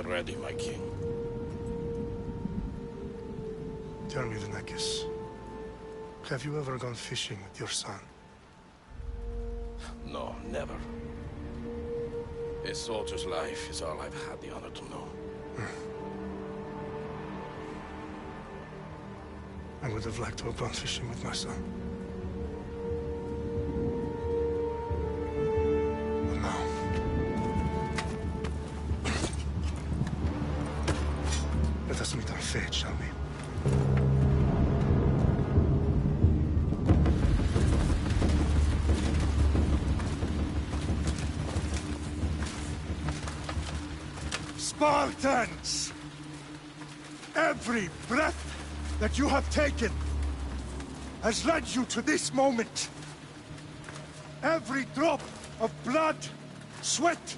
ready, my king. Tell me, Venekis, have you ever gone fishing with your son? No, never. A soldier's life is all I've had the honor to know. I would have liked to have gone fishing with my son. But now... let us meet our fate, shall we? Spartans! Every breath that you have taken has led you to this moment. Every drop of blood, sweat,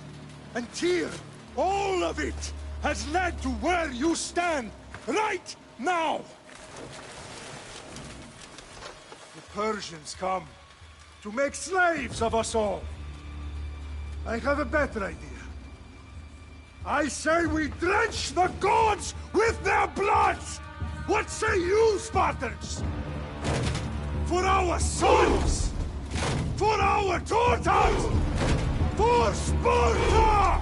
and tear, all of it has led to where you stand right now. The Persians come to make slaves of us all. I have a better idea. I say we drench the gods with their blood! What say you, Spartans? For our sons! For our daughters! For Sparta!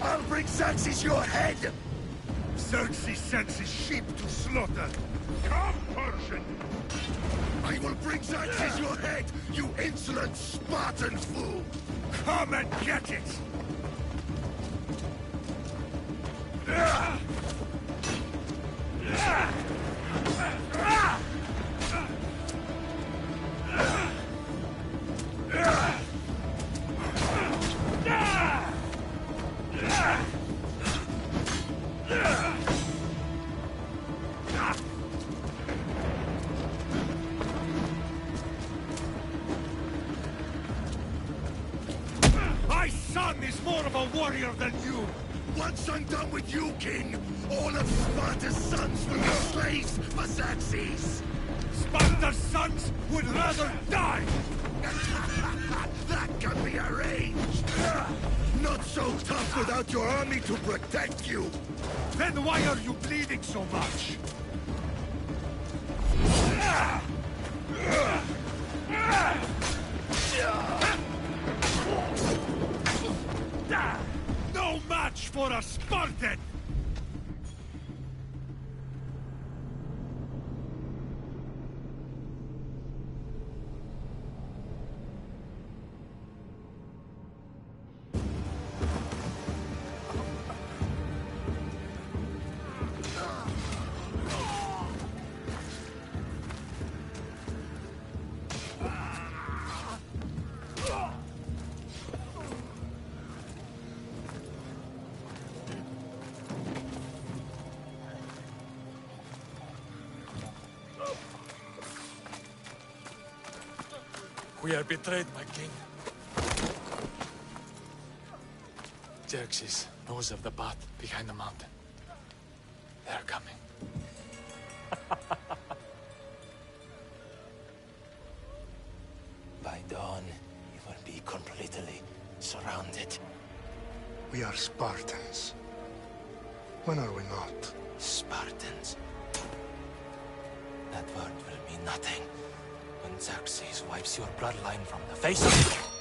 I'll bring Xerxes your head! Xerxes sends his sheep to slaughter. Come, Persian! I will bring Xerxes your head, you insolent Spartan fool! Come and get it! warrior than you! Once I'm done with you, King, all of Sparta's sons will be slaves for Xerxes! Sparta's sons would rather die! That can be arranged! Not so tough without your army to protect you! Then why are you bleeding so much? No match for a Spartan! We are betrayed, my king. Xerxes knows of the path behind the mountain. They are coming. By dawn, you will be completely surrounded. We are Spartans. When are we not? Spartans. That word will mean nothing when Xerxes wipes your bloodline from the face of...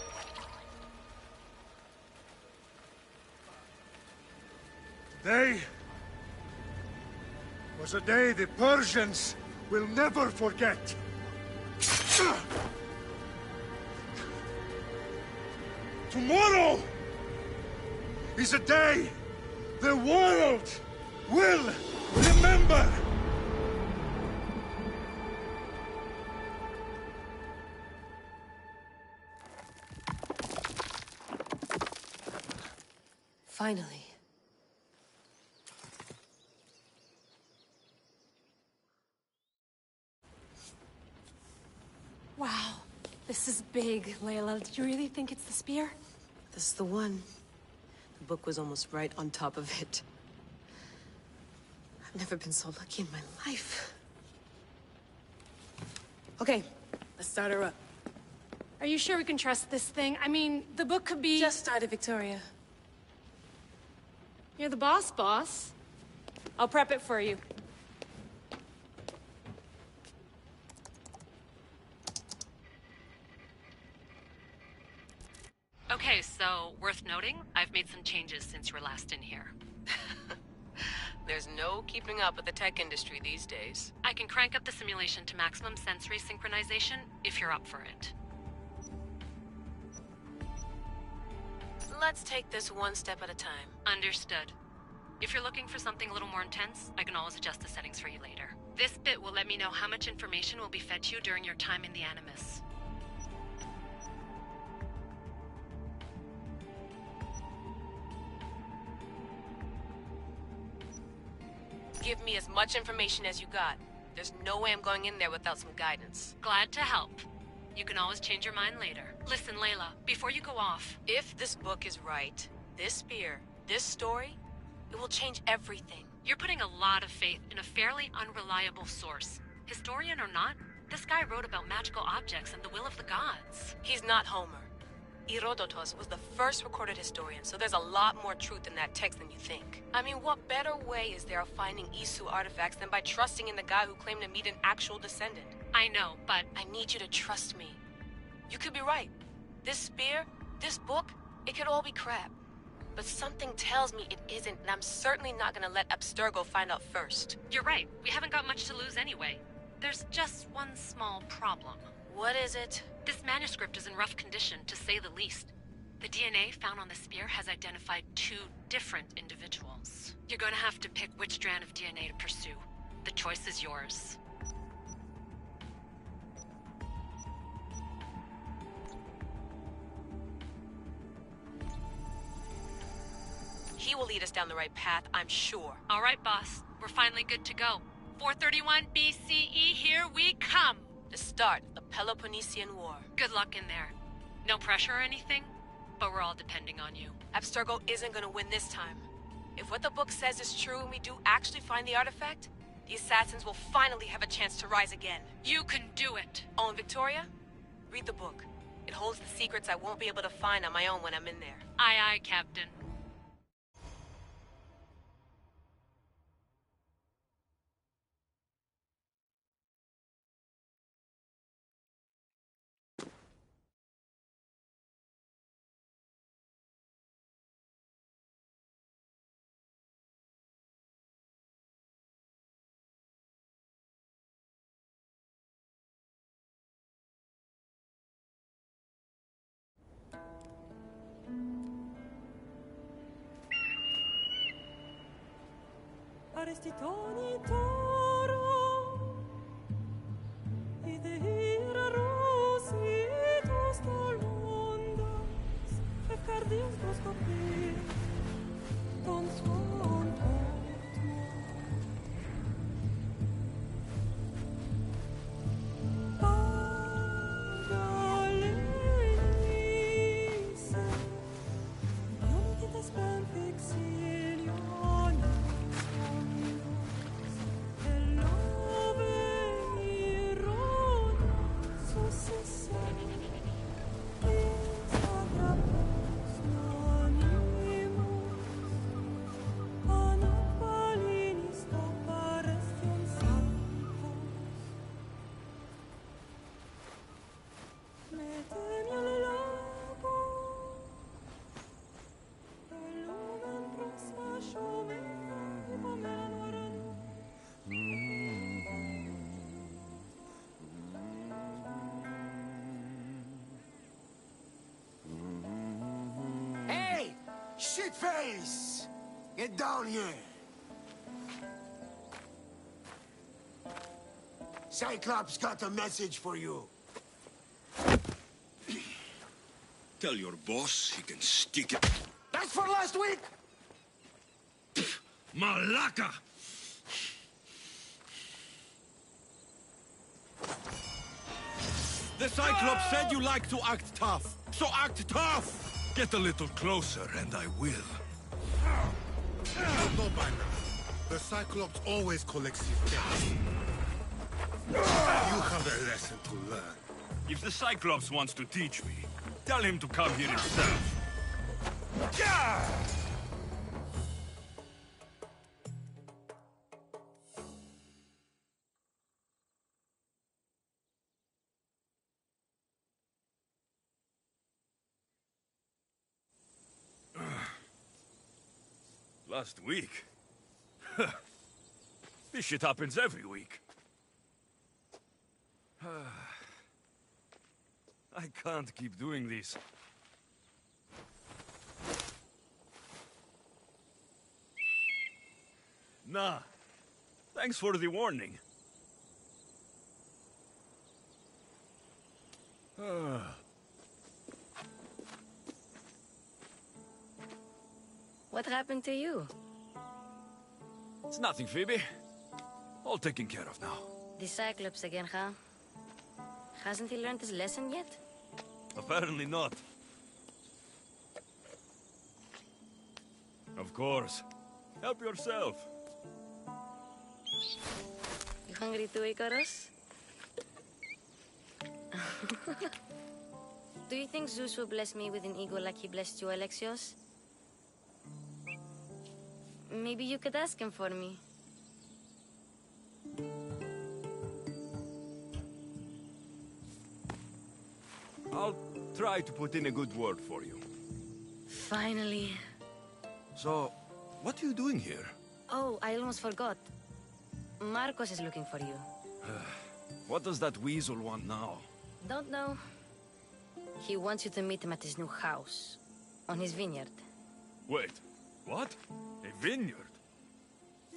Today was a day the Persians will never forget. Tomorrow is a day the world will remember. Finally. Wow, this is big, Layla. Did you really think it's the spear? This is the one. The book was almost right on top of it. I've never been so lucky in my life. Okay, let's start her up. Are you sure we can trust this thing? I mean, the book could be... Just started, Victoria. You're the boss. I'll prep it for you. Okay, so worth noting, I've made some changes since you were last in here. There's no keeping up with the tech industry these days. I can crank up the simulation to maximum sensory synchronization if you're up for it. Let's take this one step at a time. Understood. If you're looking for something a little more intense, I can always adjust the settings for you later. This bit will let me know how much information will be fed to you during your time in the Animus. Give me as much information as you got. There's no way I'm going in there without some guidance. Glad to help. You can always change your mind later. Listen, Layla, before you go off... If this book is right, this spear, this story, it will change everything. You're putting a lot of faith in a fairly unreliable source. Historian or not, this guy wrote about magical objects and the will of the gods. He's not Homer. Herodotus was the first recorded historian, so there's a lot more truth in that text than you think. I mean, what better way is there of finding Isu artifacts than by trusting in the guy who claimed to meet an actual descendant? I know, but... I need you to trust me. You could be right. This spear, this book, it could all be crap. But something tells me it isn't, and I'm certainly not gonna let Abstergo find out first. You're right. We haven't got much to lose anyway. There's just one small problem. What is it? This manuscript is in rough condition, to say the least. The DNA found on the spear has identified 2 different individuals. You're going to have to pick which strand of DNA to pursue. The choice is yours. He will lead us down the right path, I'm sure. All right, boss. We're finally good to go. 431 BCE, here we come! The start of the Peloponnesian War. Good luck in there. No pressure or anything? but we're all depending on you. Abstergo isn't gonna win this time. If what the book says is true and we do actually find the artifact, the assassins will finally have a chance to rise again. You can do it! Oh, and Victoria? Read the book. It holds the secrets I won't be able to find on my own when I'm in there. Aye, aye, Captain. Arestitoni toro, ide ira rositus tolondas, fefcardius proscopir, ton suon Pagalenise, ionites ben fixilionis, Hey! Shitface! Get down here! Cyclops got a message for you. Tell your boss he can stick it. That's for last week! Malaka! The Cyclops said you like to act tough, so act tough! Get a little closer and I will. You know by now, the Cyclops always collects his debts. You have a lesson to learn. If the Cyclops wants to teach me, tell him to come here himself. Yeah! Last week? This shit happens every week. I can't keep doing this. Nah. Thanks for the warning. What happened to you? It's nothing, Phoebe. All taken care of now. The Cyclops again, huh? Hasn't he learned his lesson yet? Apparently not. Of course. Help yourself. You hungry too, Icarus? Do you think Zeus will bless me with an ego like he blessed you, Alexios? Maybe you could ask him for me. I'll try to put in a good word for you. Finally. So, what are you doing here? Oh, I almost forgot. Marcos is looking for you. What does that weasel want now? Don't know. He wants you to meet him at his new house. On his vineyard. Wait, what? A vineyard?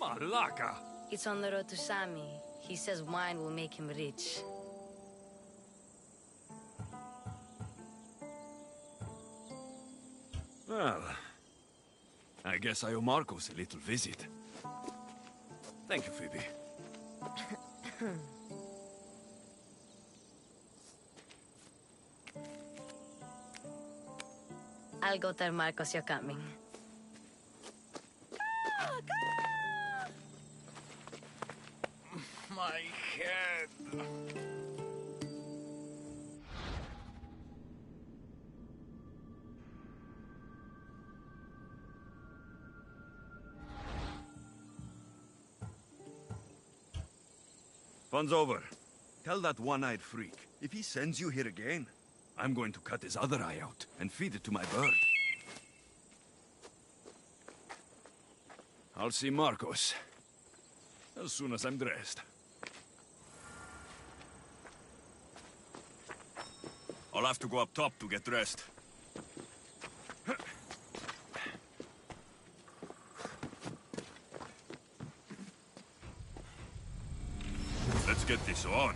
Malaka! It's on the road to Sami. He says wine will make him rich. Well, I guess I owe Marcos a little visit. Thank you, Phoebe. I'll go tell Marcos you're coming. My head. Fun's over. Tell that one-eyed freak, if he sends you here again, I'm going to cut his other eye out and feed it to my bird. I'll see Marcos as soon as I'm dressed. I'll have to go up top to get dressed. Let's get this on.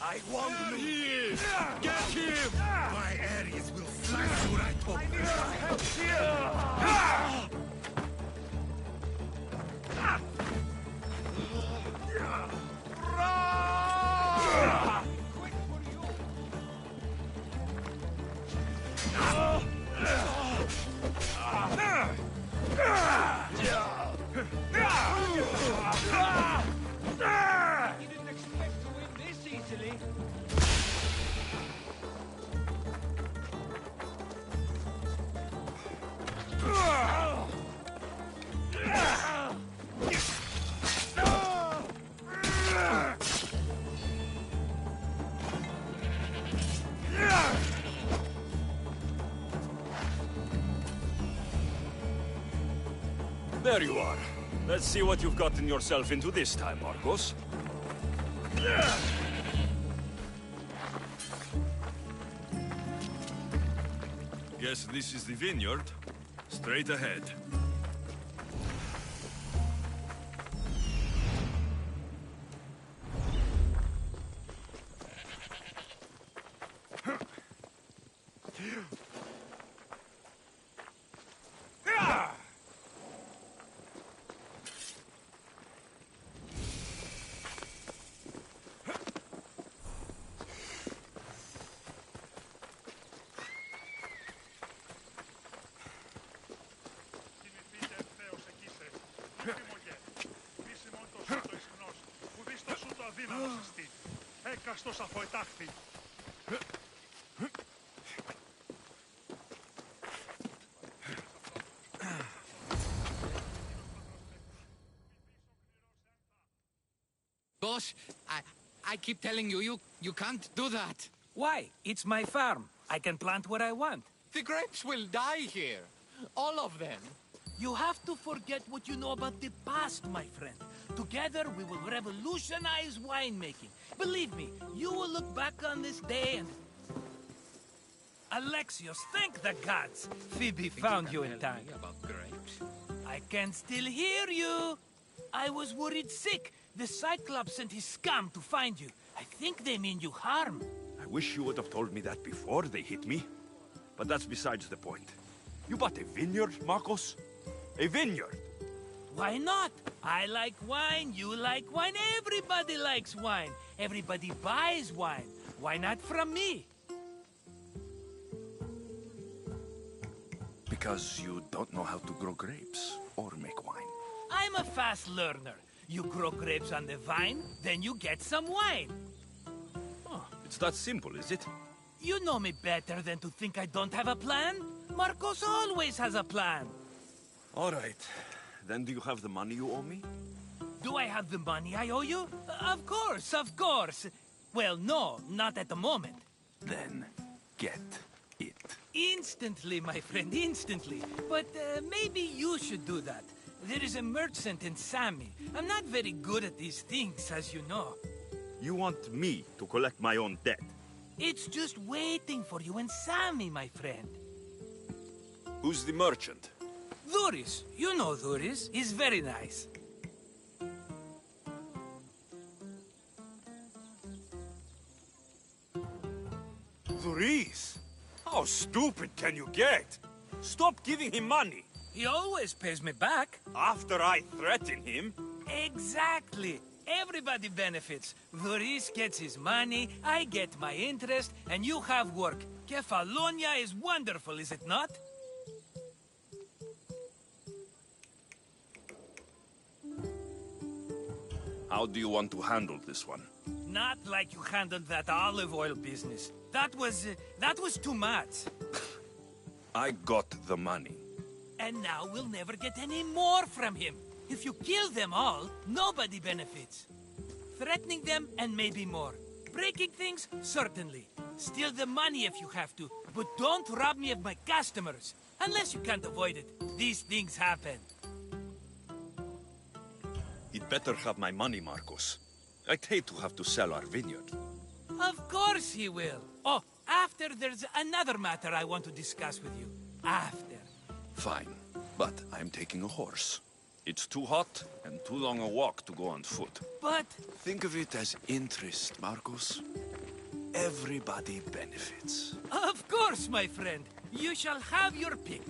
I want to Here! Get him! My Ares will flash you right open. Help here! You didn't expect to win this easy. There you are. Let's see what you've gotten yourself into this time, Marcos. Guess this is the vineyard. Straight ahead. Έκαστος αφοετάχθη. Boss, I keep telling you, you can't do that. Why? It's my farm. I can plant what I want. The grapes will die here. All of them. You have to forget what you know about the past, my friend. Together, we will revolutionize winemaking. Believe me, you will look back on this day and... Alexios, thank the gods! Phoebe found you in time. About grapes? I can still hear you! I was worried sick. The Cyclops sent his scum to find you. I think they mean you harm. I wish you would have told me that before they hit me. But that's besides the point. You bought a vineyard, Marcos? A vineyard? Why not? I like wine, you like wine, everybody likes wine. Everybody buys wine. Why not from me? Because you don't know how to grow grapes or make wine. I'm a fast learner. You grow grapes on the vine, then you get some wine. Oh, it's that simple, is it? You know me better than to think I don't have a plan. Marcos always has a plan. All right. Then do you have the money you owe me? Do I have the money I owe you? Of course, of course. Well, no, not at the moment. Then get it. Instantly, my friend, instantly. But maybe you should do that. There is a merchant in Sami. I'm not very good at these things, as you know. You want me to collect my own debt? It's just waiting for you in Sami, my friend. Who's the merchant? Dhuris. You know Dhuris. He's very nice. Dhuris? How stupid can you get? Stop giving him money. He always pays me back. After I threaten him? Exactly. Everybody benefits. Dhuris gets his money, I get my interest, and you have work. Kefalonia is wonderful, is it not? How do you want to handle this one? Not like you handled that olive oil business. That was too much. I got the money. And now we'll never get any more from him. If you kill them all, nobody benefits. Threatening them, and maybe more. Breaking things, certainly. Steal the money if you have to, but don't rob me of my customers. Unless you can't avoid it. These things happen. He'd better have my money, Marcos. I'd hate to have to sell our vineyard. Of course he will. Oh, after there's another matter I want to discuss with you. After. Fine, but I'm taking a horse. It's too hot and too long a walk to go on foot. But... Think of it as interest, Marcos. Everybody benefits. Of course, my friend. You shall have your pick.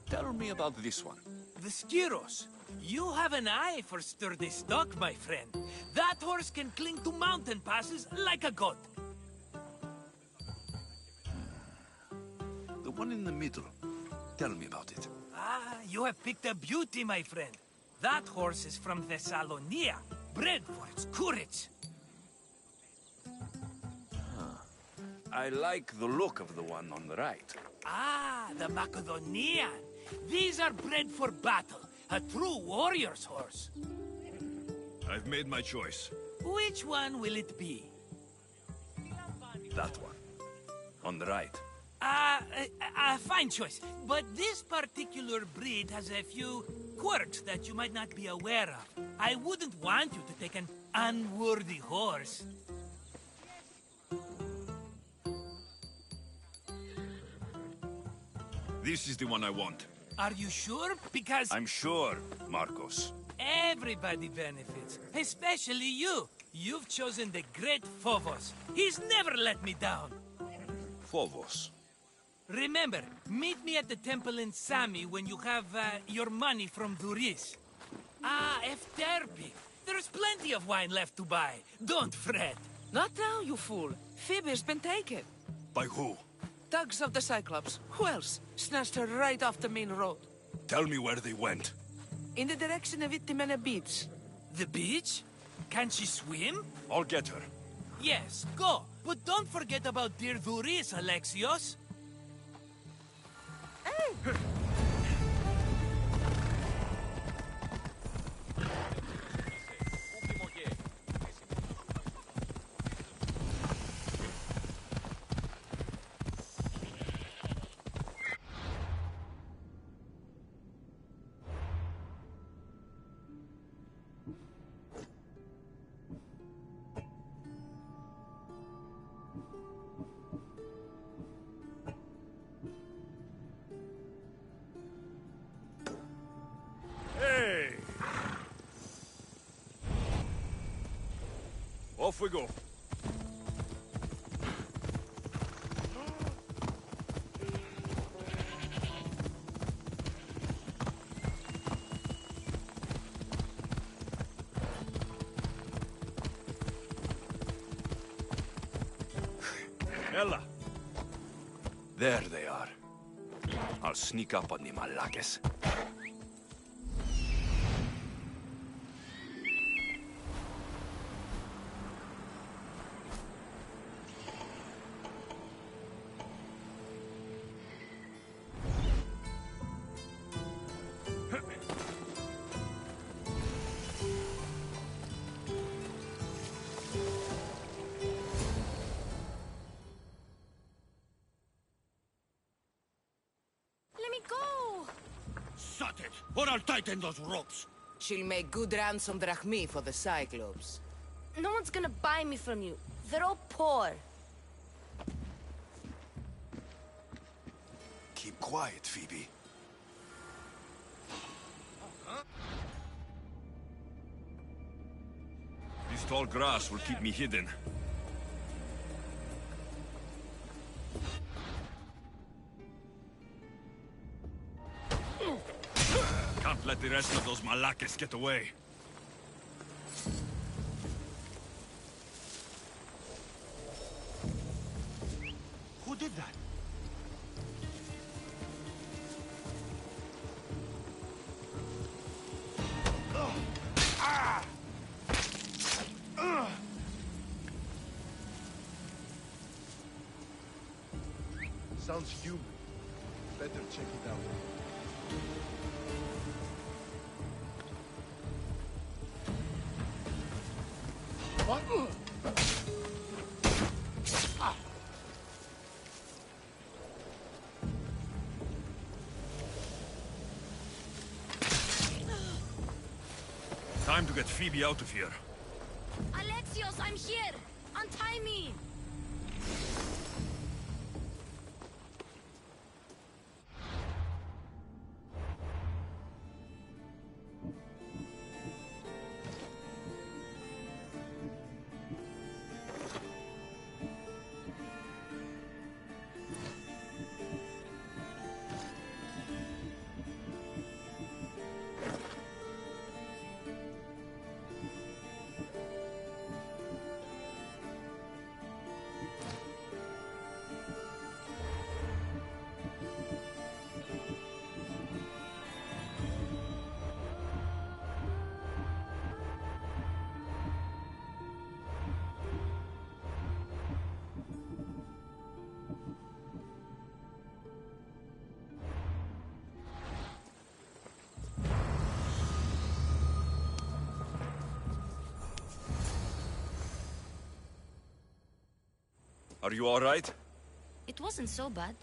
Tell me about this one. The Skiros. You have an eye for sturdy stock, my friend. That horse can cling to mountain passes like a goat. The one in the middle. Tell me about it. Ah, you have picked a beauty, my friend. That horse is from Thessalonia, bred for its courage. I like the look of the one on the right. Ah, the Macedonian. These are bred for battle. A true warrior's horse. I've made my choice. Which one will it be? That one. On the right. Fine choice. But this particular breed has a few quirks that you might not be aware of. I wouldn't want you to take an unworthy horse. This is the one I want. Are you sure? Because I'm sure, Marcos. everybody benefits, especially you. You've chosen the great Phobos. He's never let me down. Phobos. Remember, meet me at the temple in Sami when you have your money from Duris. Efterpi. There's plenty of wine left to buy. Don't fret. Not now, you fool. Phoebe's been taken. By who? Thugs of the Cyclops. Who else? Snatched her right off the main road. Tell me where they went. In the direction of Itimena Beach. The beach? Can she swim? I'll get her. Yes, go. But don't forget about dear Duris, Alexios. Hey! Hey! Off we go. Ella. There they are. I'll sneak up on the Malakes. Let me go! Shut it, or I'll tighten those ropes. She'll make good ransom drachmi for the Cyclops. No one's gonna buy me from you. They're all poor. Keep quiet, Phoebe. This tall grass will keep me hidden. Can't let the rest of those Malakes get away. Who did that? Sounds human. Better check it out. What? Time to get Phoebe out of here. Alexios, I'm here! Untie me! Are you all right? It wasn't so bad.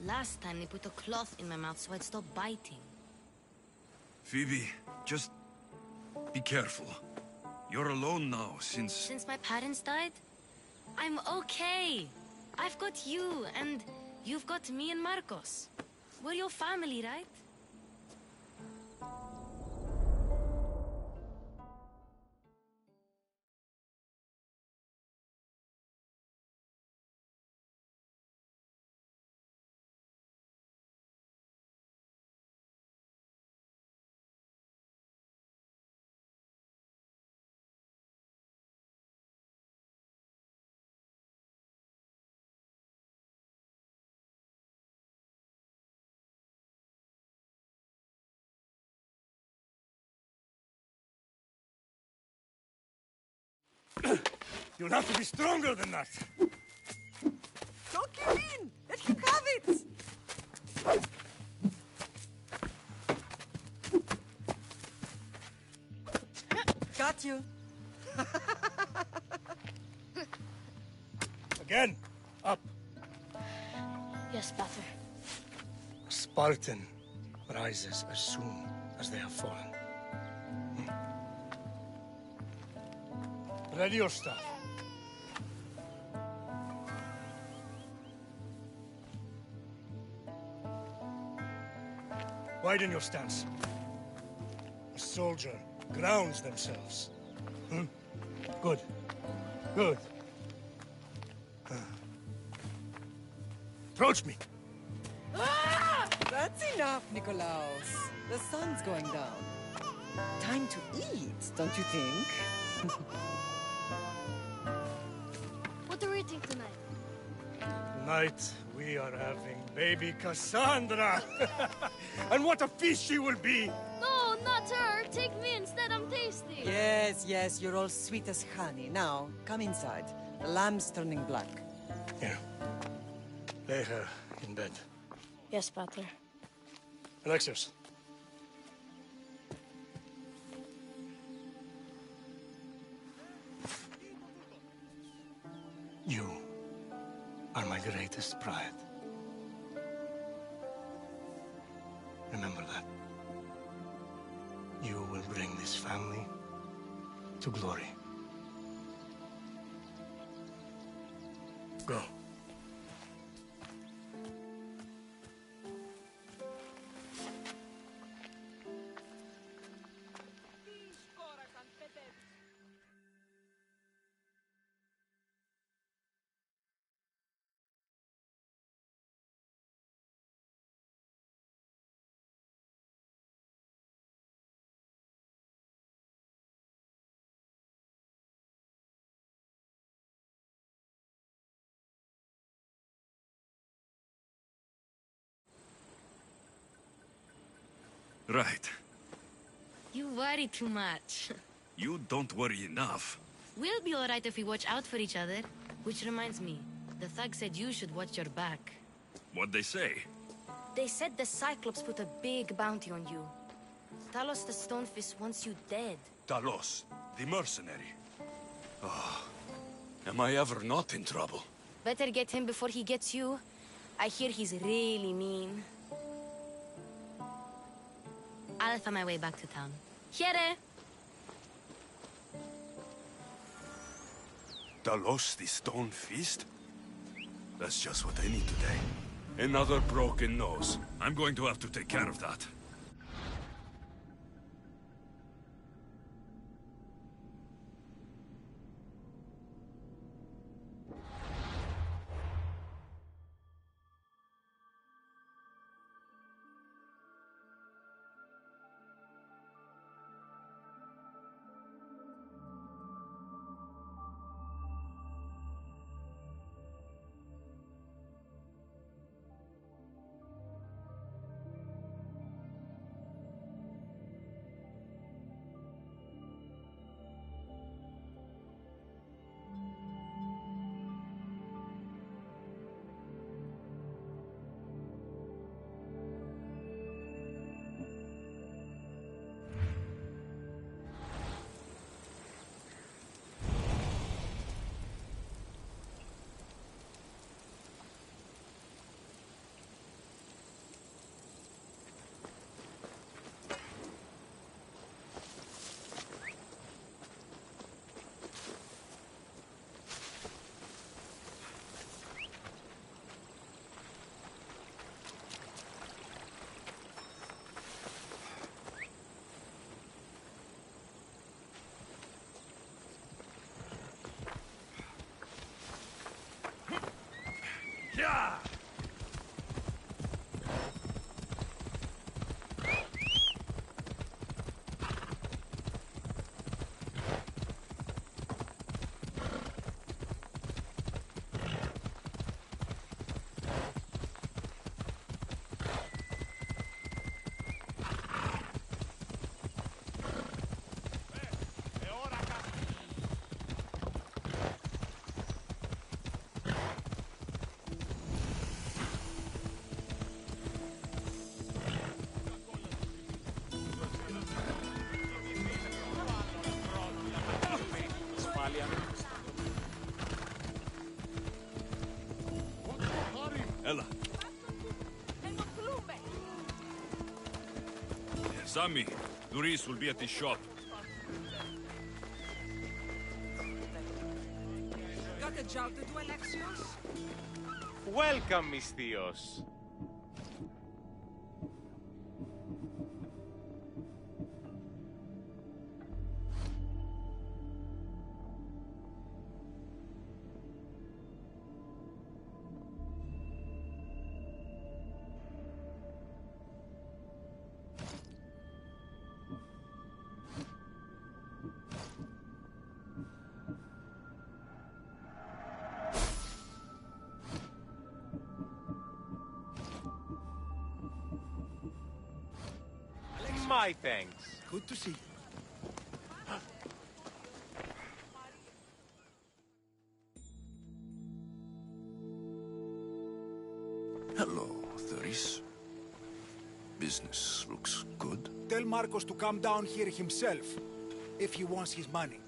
Last time they put a cloth in my mouth so I'd stop biting. Phoebe, just be careful. You're alone now since... Since my parents died? I'm okay. I've got you, and you've got me and Marcos. We're your family, right? You'll have to be stronger than that. Don't give in! Let him have it! Got you. Again, up. Yes, Father. A Spartan rises as soon as they have fallen. Ready your staff. Widen your stance. A soldier grounds themselves. Good. Good. Approach me. Ah! That's enough, Nikolaos. The sun's going down. Time to eat, don't you think? What are we eating tonight? Tonight, we are having baby Cassandra. And what a feast she will be! No, not her. Take me instead. I'm tasty. Yes, yes, you're all sweet as honey. Now, come inside. The lamb's turning black. Here. Lay her in bed. Yes, Pater. Alexios. You are my greatest pride. Remember that. You will bring this family to glory. Go. Right. You worry too much. You don't worry enough. We'll be all right if we watch out for each other. Which reminds me, the thug said you should watch your back. What'd they say? They said the Cyclops put a big bounty on you. Talos the Stonefist wants you dead. Talos, the mercenary. Oh, am I ever not in trouble? Better get him before he gets you. I hear he's really mean. I'll find my way back to town. Here! Talos, the stone fist? That's just what I need today. Another broken nose. I'm going to have to take care of that. Sammy, Luis will be at the shop. Got a job to do, Alexios? Welcome, mis tíos. My thanks. Good to see you. Hello, Theris. Business looks good. Tell Marcos to come down here himself, if he wants his money.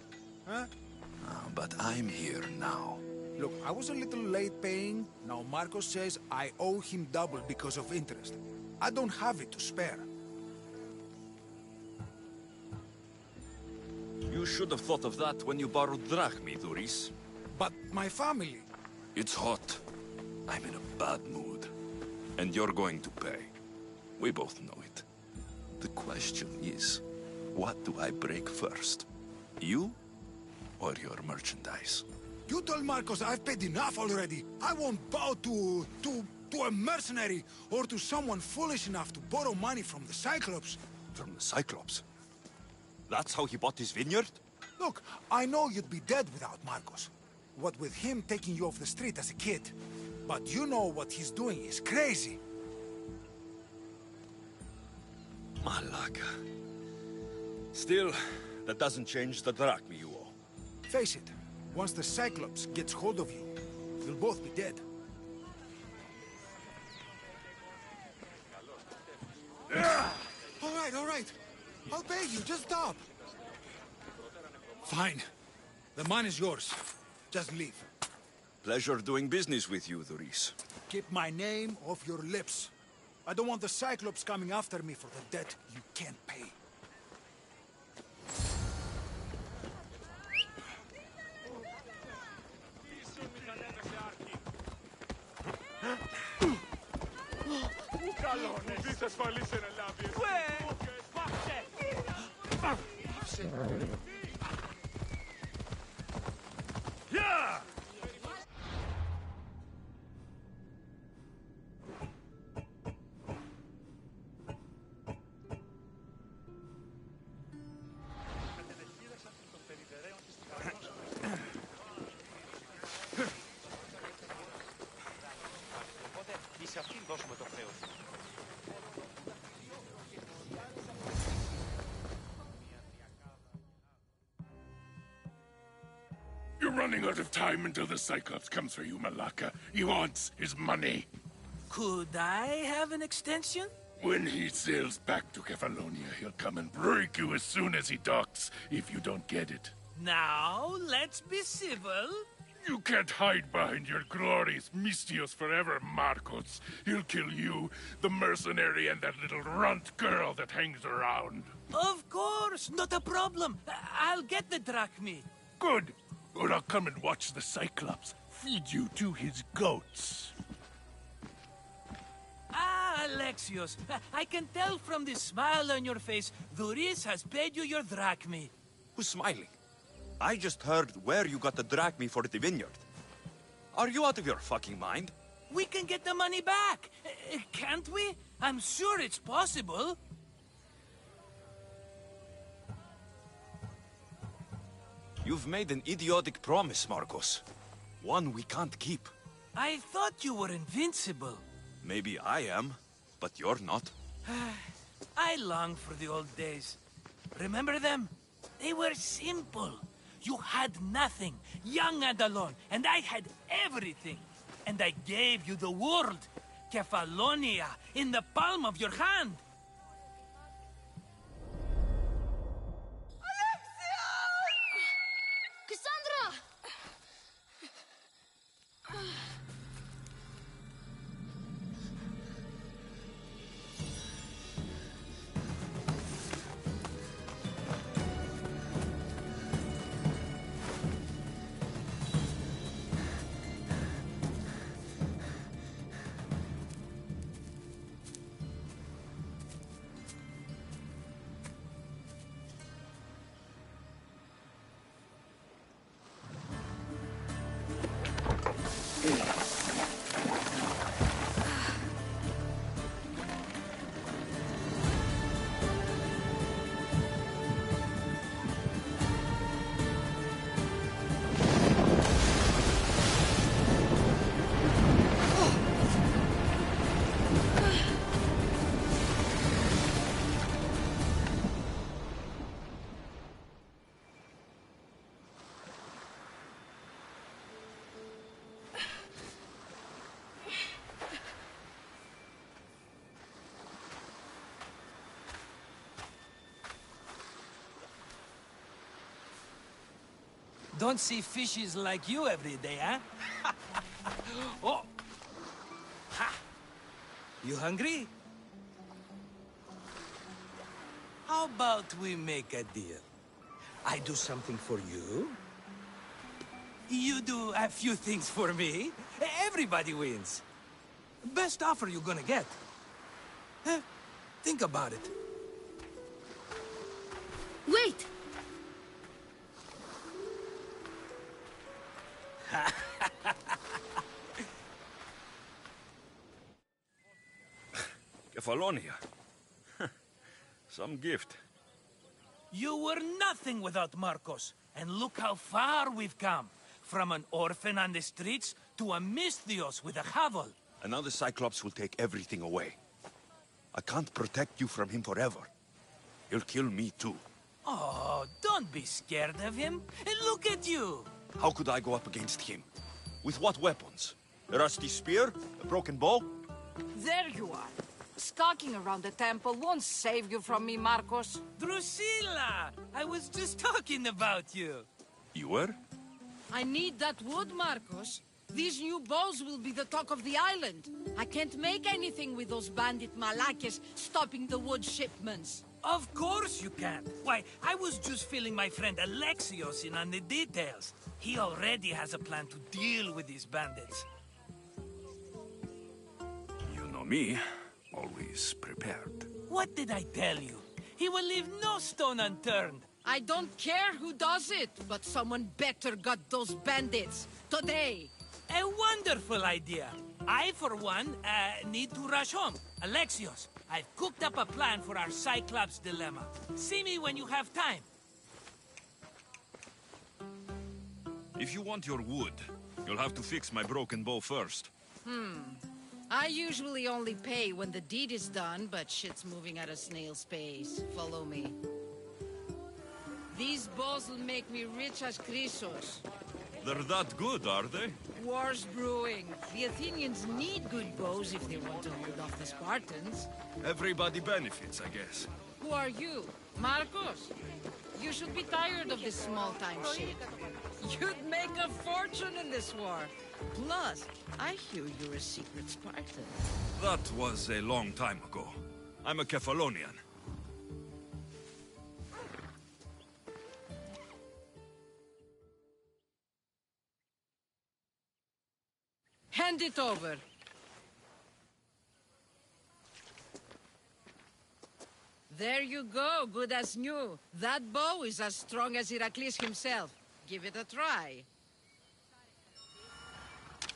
Huh? But I'm here now. Look, I was a little late paying. Now Marcos says I owe him double because of interest. I don't have it to spare. You should have thought of that when you borrowed drachmi, Duris. But my family... It's hot. I'm in a bad mood. And you're going to pay. We both know it. The question is, what do I break first? You or your merchandise? You told Marcos I've paid enough already. I won't bow to a mercenary or to someone foolish enough to borrow money from the Cyclops. From the Cyclops? That's how he bought his vineyard? Look, I know you'd be dead without Marcos. What with him taking you off the street as a kid. But you know what he's doing is crazy. Malaka. Still, that doesn't change the drachmi you owe. Face it, once the Cyclops gets hold of you, you'll both be dead. All right. I'll pay you, just stop. Fine. The money's yours. Just leave. Pleasure doing business with you, Duris. Keep my name off your lips. I don't want the Cyclops coming after me for the debt you can't pay. Yeah! You're running out of time until the Cyclops comes for you, Malaka. He wants his money. Could I have an extension? When he sails back to Kefalonia, he'll come and break you as soon as he docks, if you don't get it. Now, let's be civil. You can't hide behind your glorious Mistios forever, Marcos. He'll kill you, the mercenary, and that little runt girl that hangs around. Of course, not a problem. I'll get the drachmi. Good. Or I'll come and watch the Cyclops feed you to his goats. Ah, Alexios, I can tell from the smile on your face, Duris has paid you your drachmi. Who's smiling? I just heard where you got the drachmi for the vineyard. Are you out of your fucking mind? We can get the money back, can't we? I'm sure it's possible. You've made an idiotic promise, Marcos. One we can't keep. I thought you were invincible. Maybe I am, but you're not. I long for the old days. Remember them? They were simple. You had nothing, young and alone, and I had everything. And I gave you the world, Kefalonia, in the palm of your hand. Cassandra! Don't see fishes like you every day, huh? Oh! Ha! You hungry? How about we make a deal? I do something for you. You do a few things for me. Everybody wins. Best offer you're gonna get. Think about it. Wait! Kefalonia. Some gift. You were nothing without Marcos. And look how far we've come. From an orphan on the streets to a Misthios with a hovel. And now the Cyclops will take everything away. I can't protect you from him forever. He'll kill me too. Oh, don't be scared of him. And look at you. How could I go up against him? With what weapons? A rusty spear? A broken bow? There you are. Skulking around the temple won't save you from me, Marcos. Drusilla! I was just talking about you. You were? I need that wood, Marcos. These new bows will be the talk of the island. I can't make anything with those bandit malakes stopping the wood shipments. Of course you can. Why, I was just filling my friend Alexios in on the details. He already has a plan to deal with these bandits. You know me. Always prepared. What did I tell you? He will leave no stone unturned. I don't care who does it, but someone better got those bandits. Today. A wonderful idea. I, for one, need to rush home. Alexios, I've cooked up a plan for our Cyclops dilemma. See me when you have time. If you want your wood, you'll have to fix my broken bow first. I usually only pay when the deed is done, but shit's moving at a snail's pace. Follow me. These bows will make me rich as Chrysos. They're that good, are they? War's brewing. The Athenians need good bows if they want to hold off the Spartans. Everybody benefits, I guess. Who are you? Marcos? You should be tired of this small-time shit. You'd make a fortune in this war. Plus, I hear you're a secret Spartan. That was a long time ago. I'm a Kefalonian. Hand it over. There you go, good as new. That bow is as strong as Heracles himself. Give it a try.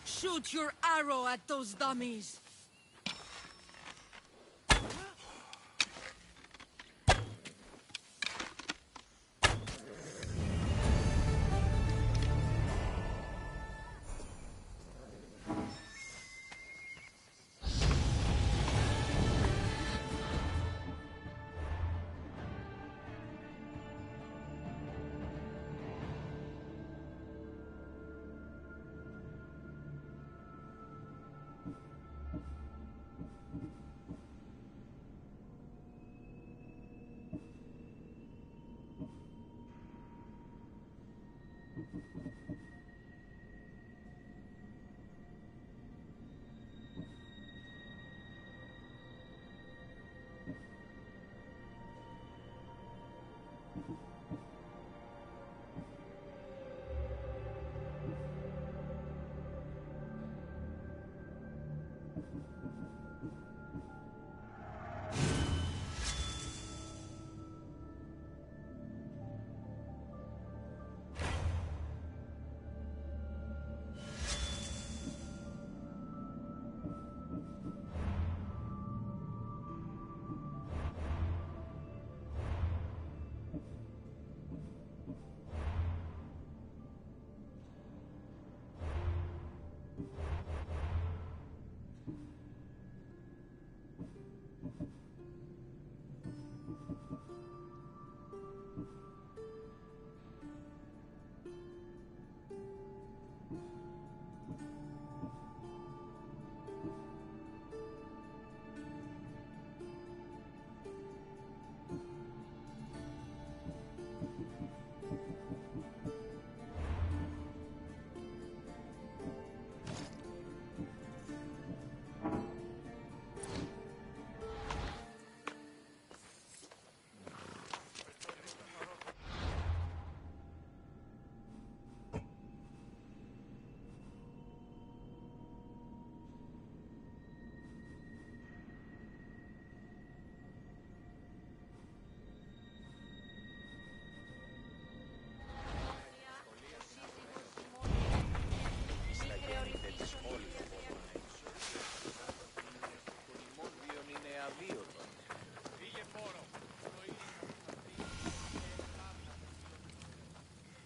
Shoot your arrow at those dummies.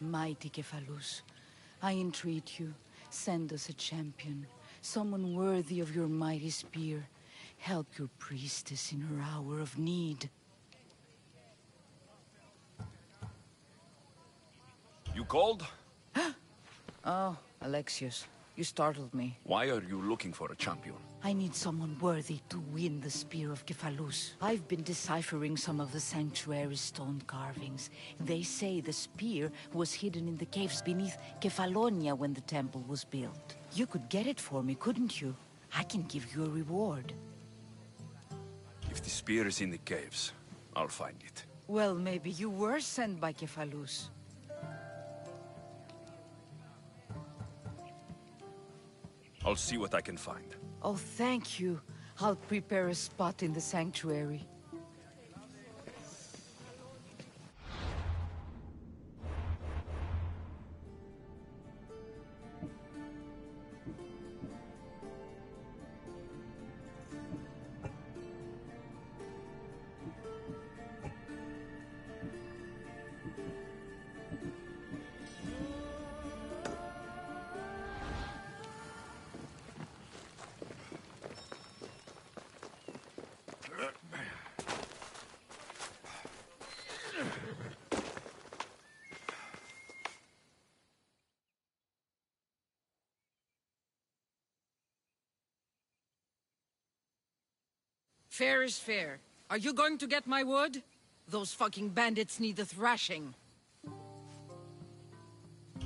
Mighty Cephalus, I entreat you, send us a champion, someone worthy of your mighty spear. Help your priestess in her hour of need. You called? Oh, Alexius, you startled me. Why are you looking for a champion? I need someone worthy to win the Spear of Cephalus. I've been deciphering some of the Sanctuary's stone carvings. They say the spear was hidden in the caves beneath Kefalonia when the temple was built. You could get it for me, couldn't you? I can give you a reward. If the spear is in the caves, I'll find it. Well, maybe you were sent by Cephalus. I'll see what I can find. Oh, thank you. I'll prepare a spot in the Sanctuary. Fair is fair. Are you going to get my wood? Those fucking bandits need a thrashing.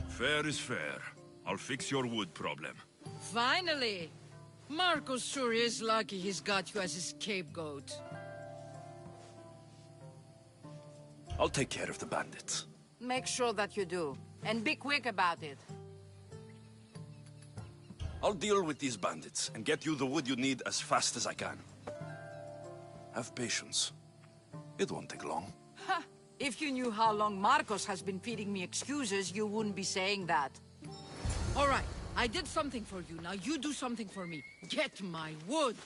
Fair is fair. I'll fix your wood problem. Finally! Marcos sure is lucky he's got you as his scapegoat. I'll take care of the bandits. Make sure that you do. And be quick about it. I'll deal with these bandits and get you the wood you need as fast as I can. Have patience. It won't take long. Ha! If you knew how long Marcos has been feeding me excuses, you wouldn't be saying that. All right, I did something for you. Now you do something for me. Get my wood!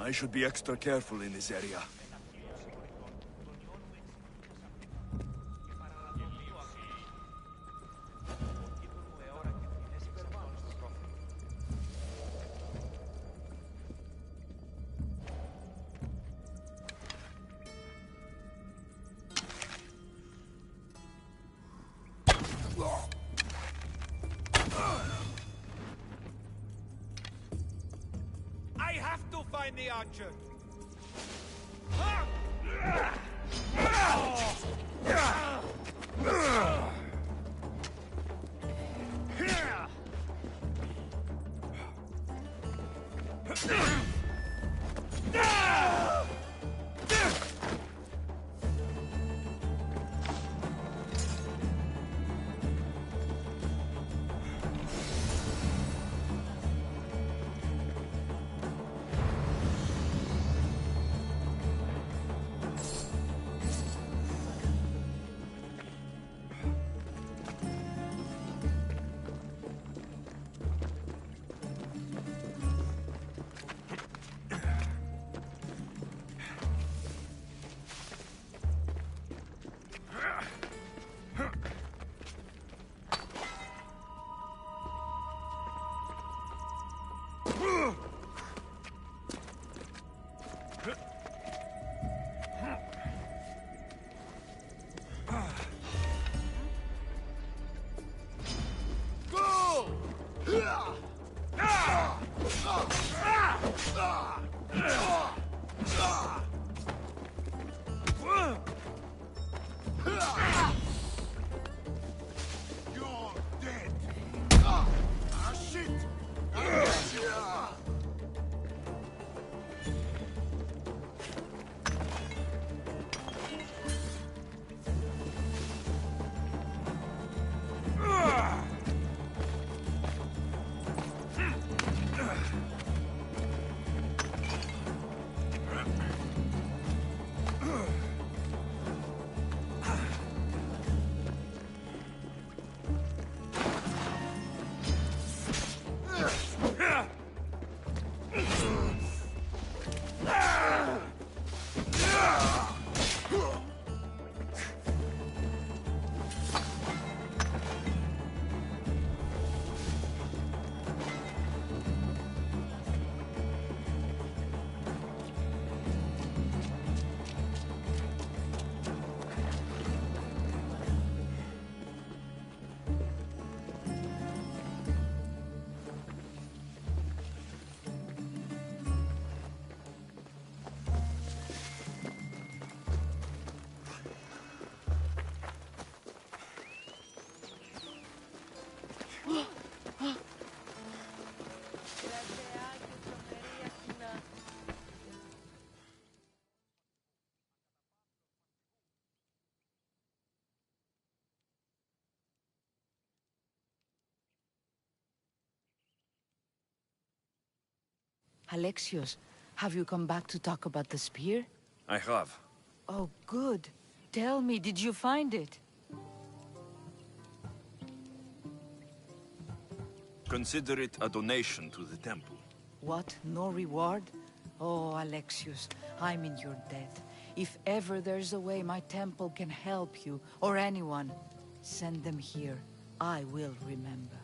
I should be extra careful in this area. I have to find the archer. You're dead. Shit. Alexios, have you come back to talk about the spear? I have. Oh, good. Tell me, did you find it? Consider it a donation to the temple. What? No reward? Oh, Alexios, I'm in your debt. If ever there's a way my temple can help you, or anyone, send them here. I will remember.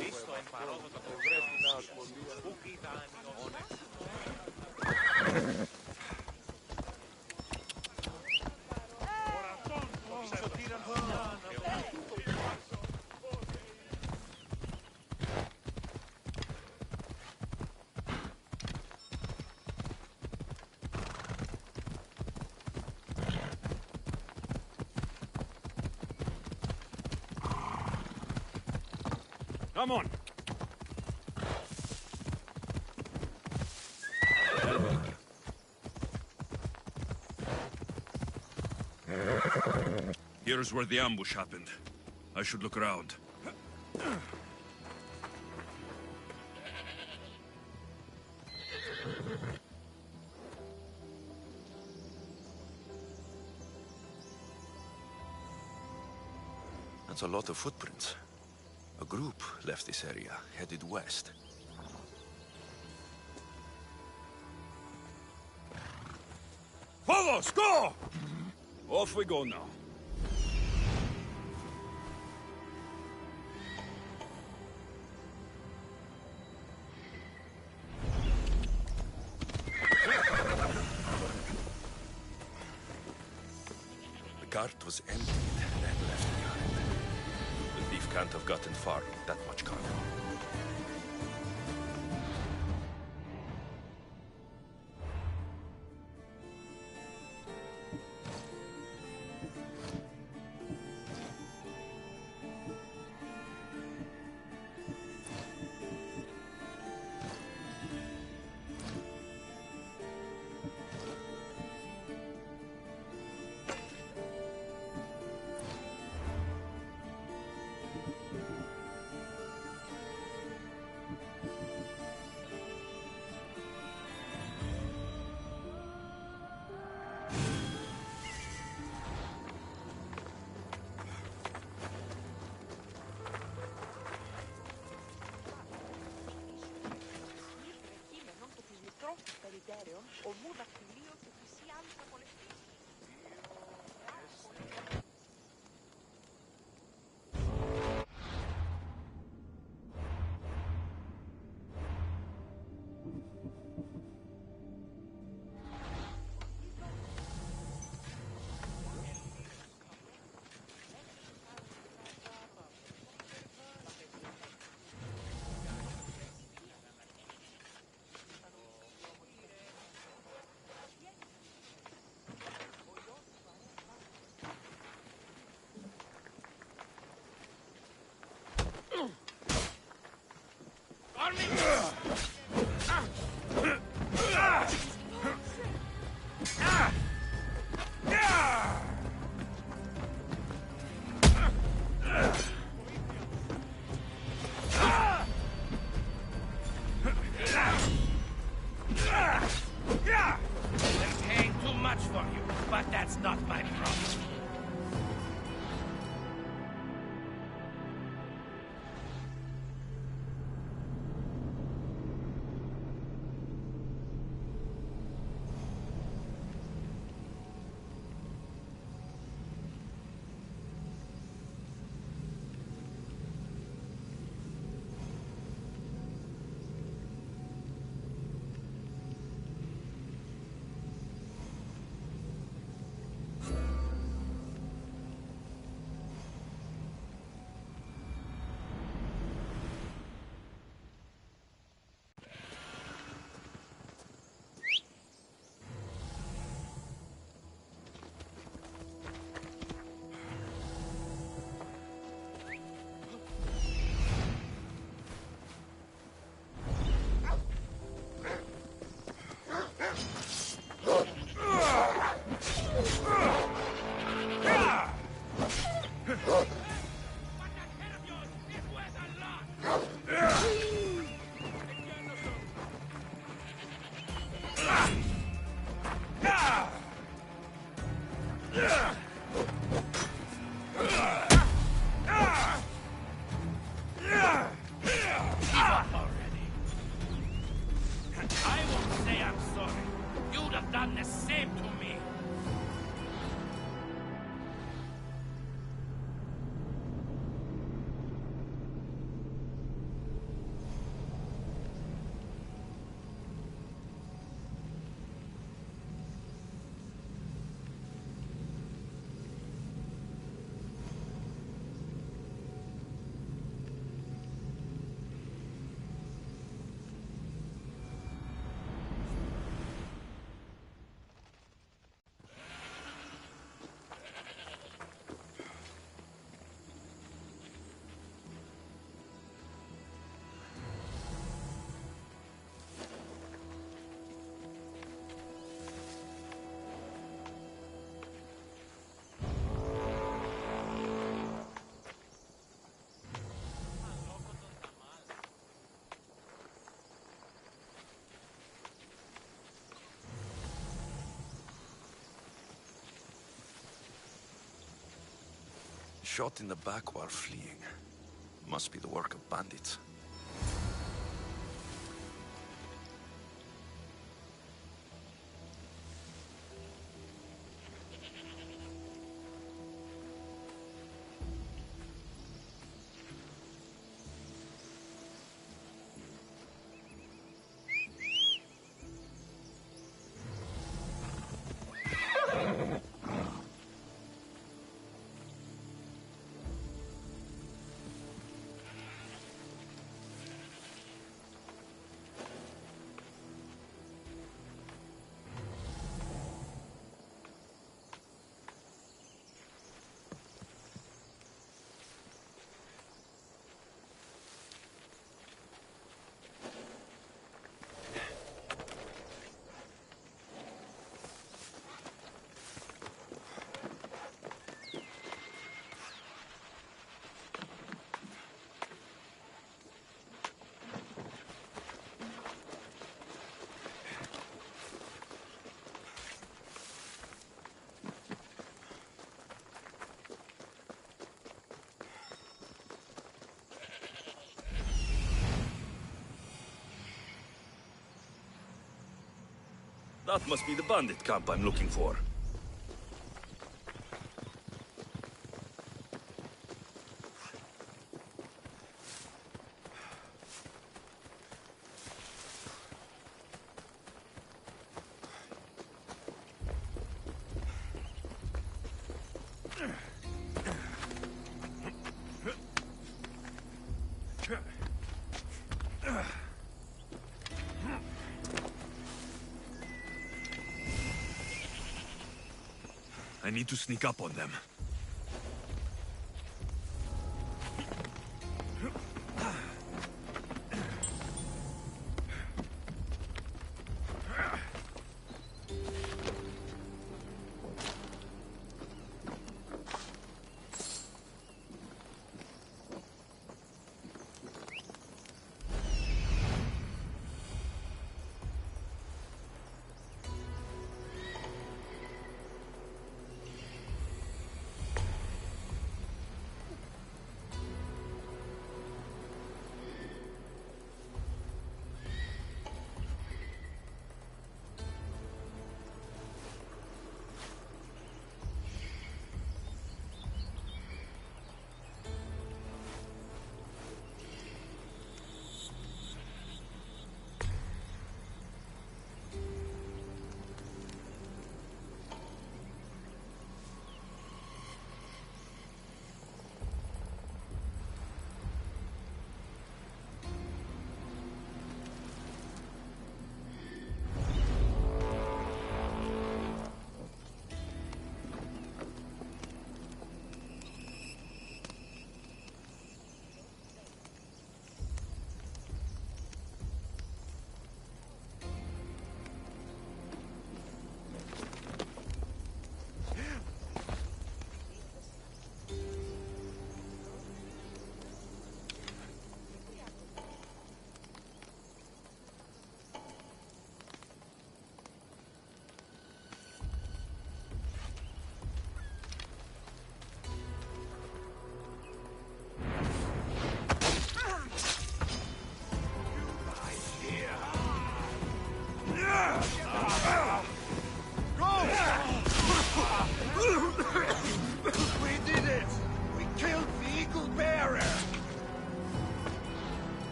Listo en παρόδο το πού Come on. Here's where the ambush happened. I should look around. That's a lot of footprints. A group left this area, headed west. Follow! Go! Off we go now. The cart was emptied and left behind. The thief can't have gotten far with that much cargo. They're paying too much for you, but that's not my problem. Shot in the back while fleeing. Must be the work of bandits. That must be the bandit camp I'm looking for. I need to sneak up on them.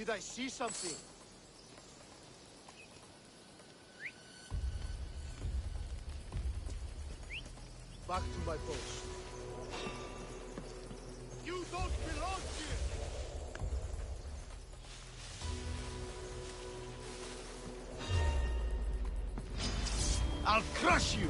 Did I see something? Back to my post. You don't belong here! I'll crush you!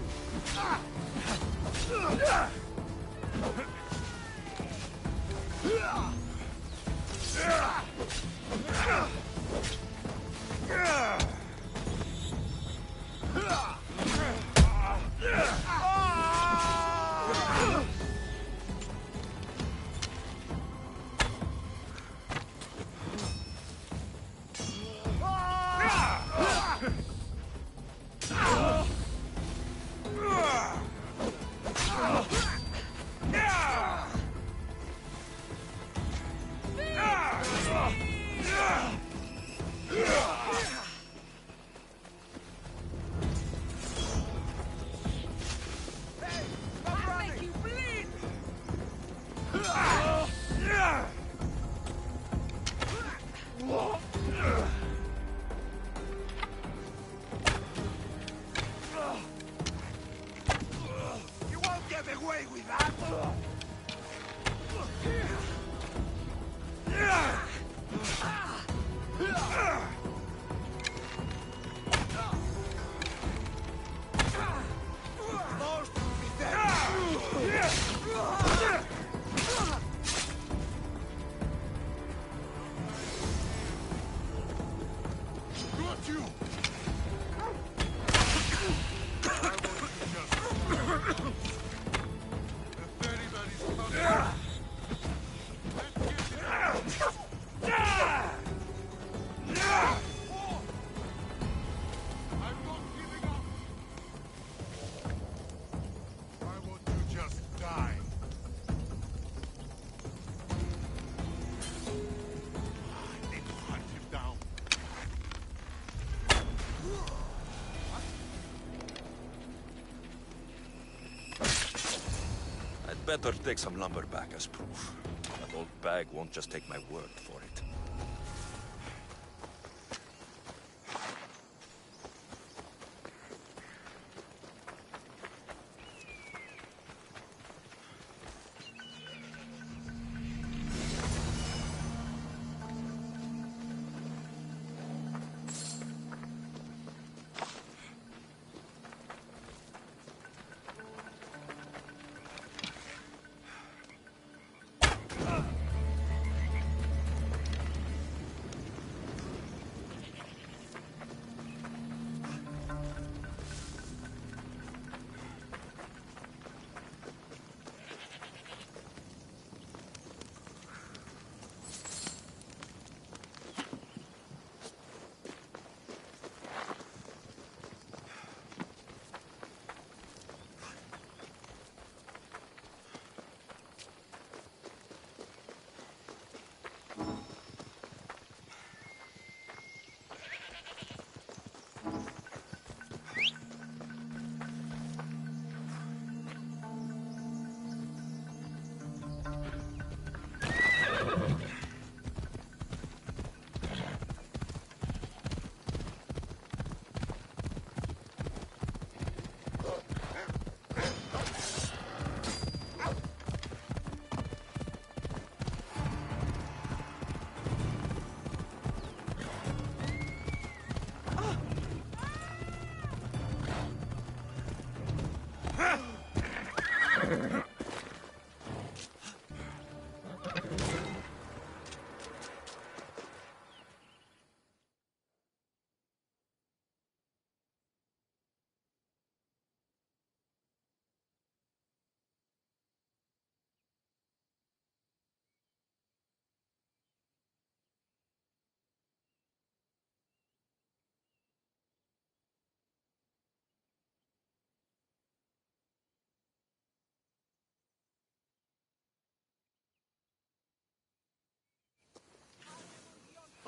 Better take some lumber back as proof. That old bag won't just take my word for it.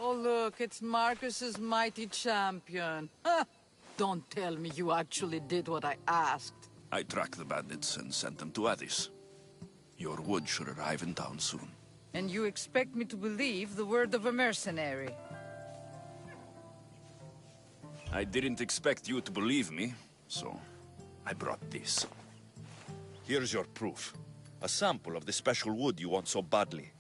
Oh, look, it's Marcus's mighty champion. Ha! Don't tell me you actually did what I asked. I tracked the bandits and sent them to Odyssey. Your wood should arrive in town soon. And you expect me to believe the word of a mercenary? I didn't expect you to believe me, so I brought this. Here's your proof. A sample of the special wood you want so badly.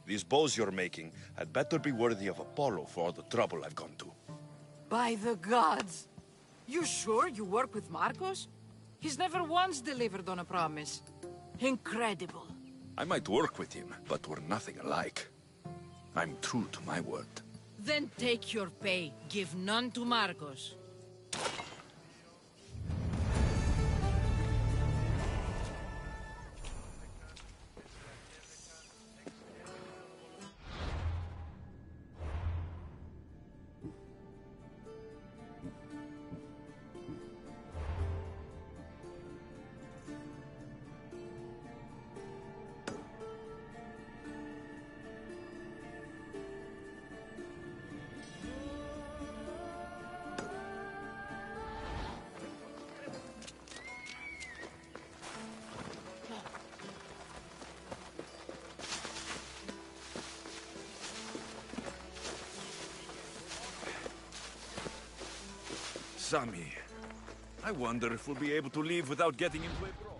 These bows you're making had better be worthy of Apollo for all the trouble I've gone to. By the gods! You sure you work with Marcos? He's never once delivered on a promise. Incredible. I might work with him, but we're nothing alike. I'm true to my word. Then take your pay. Give none to Marcos. Sammy, I wonder if we'll be able to leave without getting into a brawl.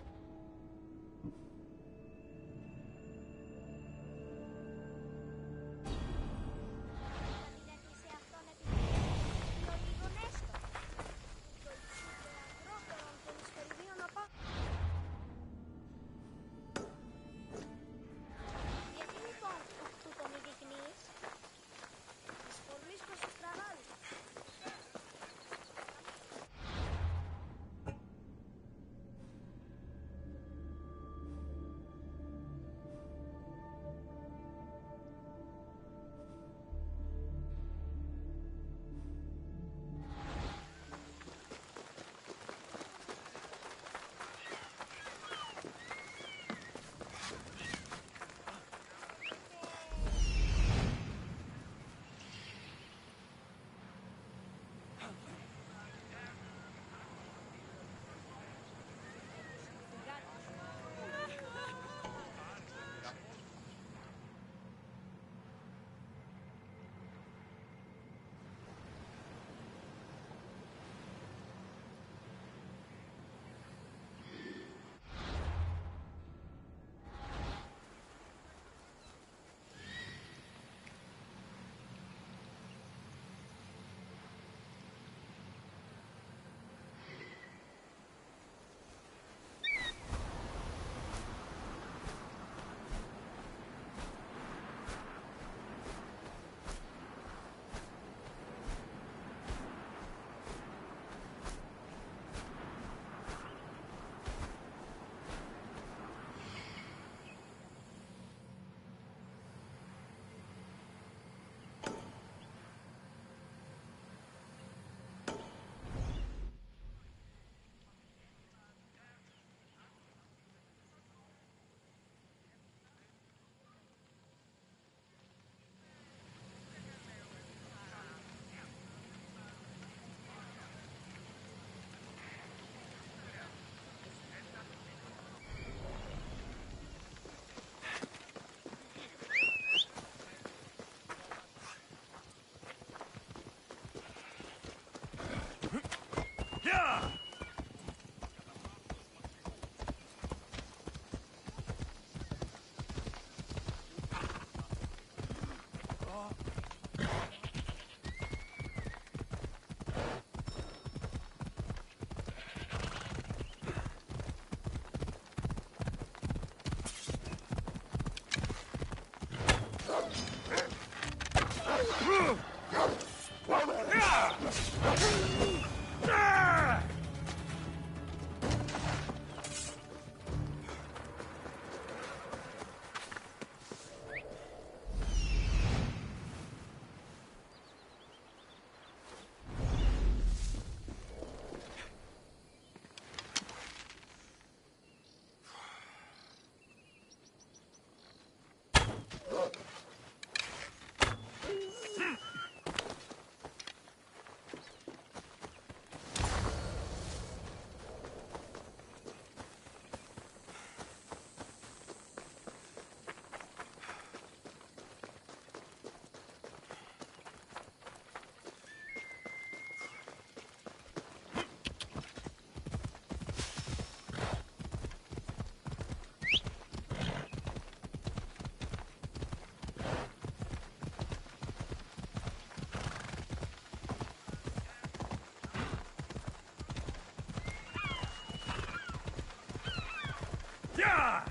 Yeah!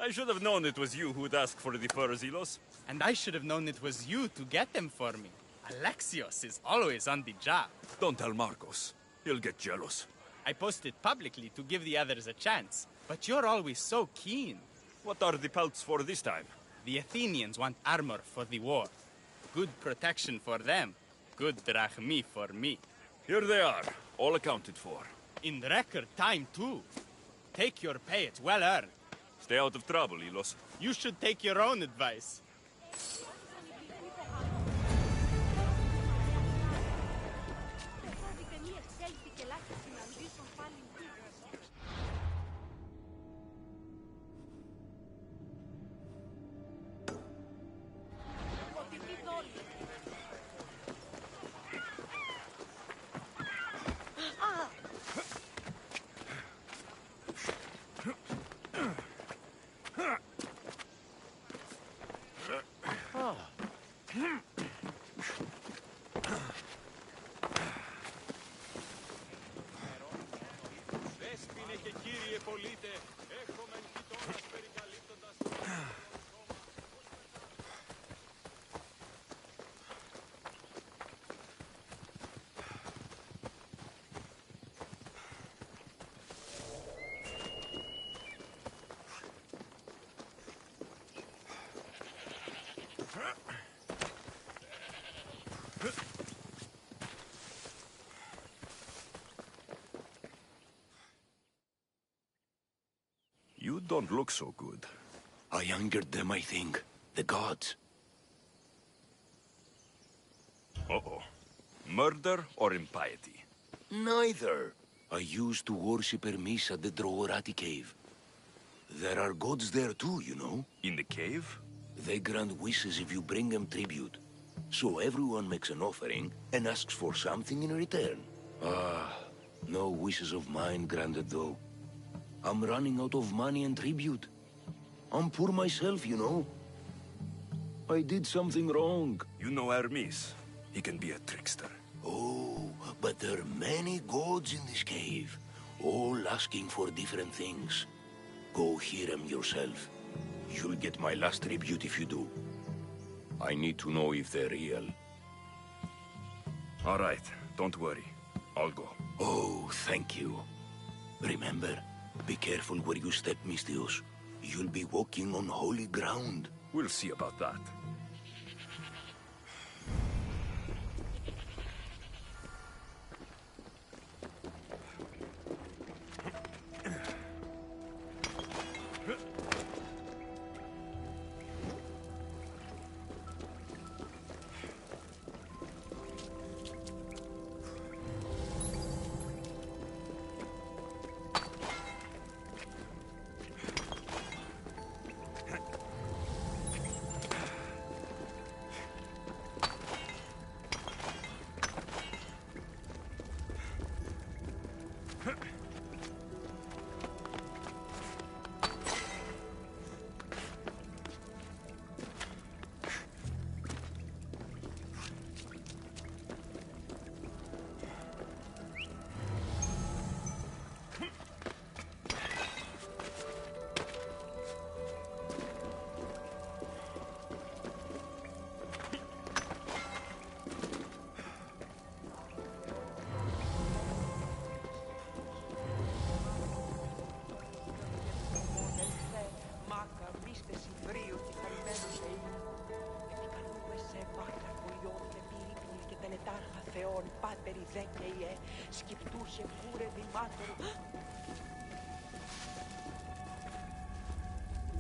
I should have known it was you who'd ask for the furs, Ilos. And I should have known it was you to get them for me. Alexios is always on the job. Don't tell Marcos. He'll get jealous. I posted publicly to give the others a chance, but you're always so keen. What are the pelts for this time? The Athenians want armor for the war. Good protection for them. Good drachmi for me. Here they are, all accounted for. In record time, too. Take your pay, it's well earned. Stay out of trouble, Ilos. You should take your own advice. You don't look so good. I angered them, I think. The gods. Uh-oh. Murder or impiety? Neither. I used to worship Hermes at the Droorati cave. There are gods there too, you know. In the cave? They grant wishes if you bring them tribute. So everyone makes an offering and asks for something in return. Ah, no wishes of mine granted though. I'm running out of money and tribute. I'm poor myself, you know. I did something wrong. You know Hermes. He can be a trickster. Oh, but there are many gods in this cave, all asking for different things. Go hear them yourself. You'll get my last tribute if you do. I need to know if they're real. All right, don't worry. I'll go. Oh, thank you. Remember, be careful where you step, Mistios. You'll be walking on holy ground. We'll see about that.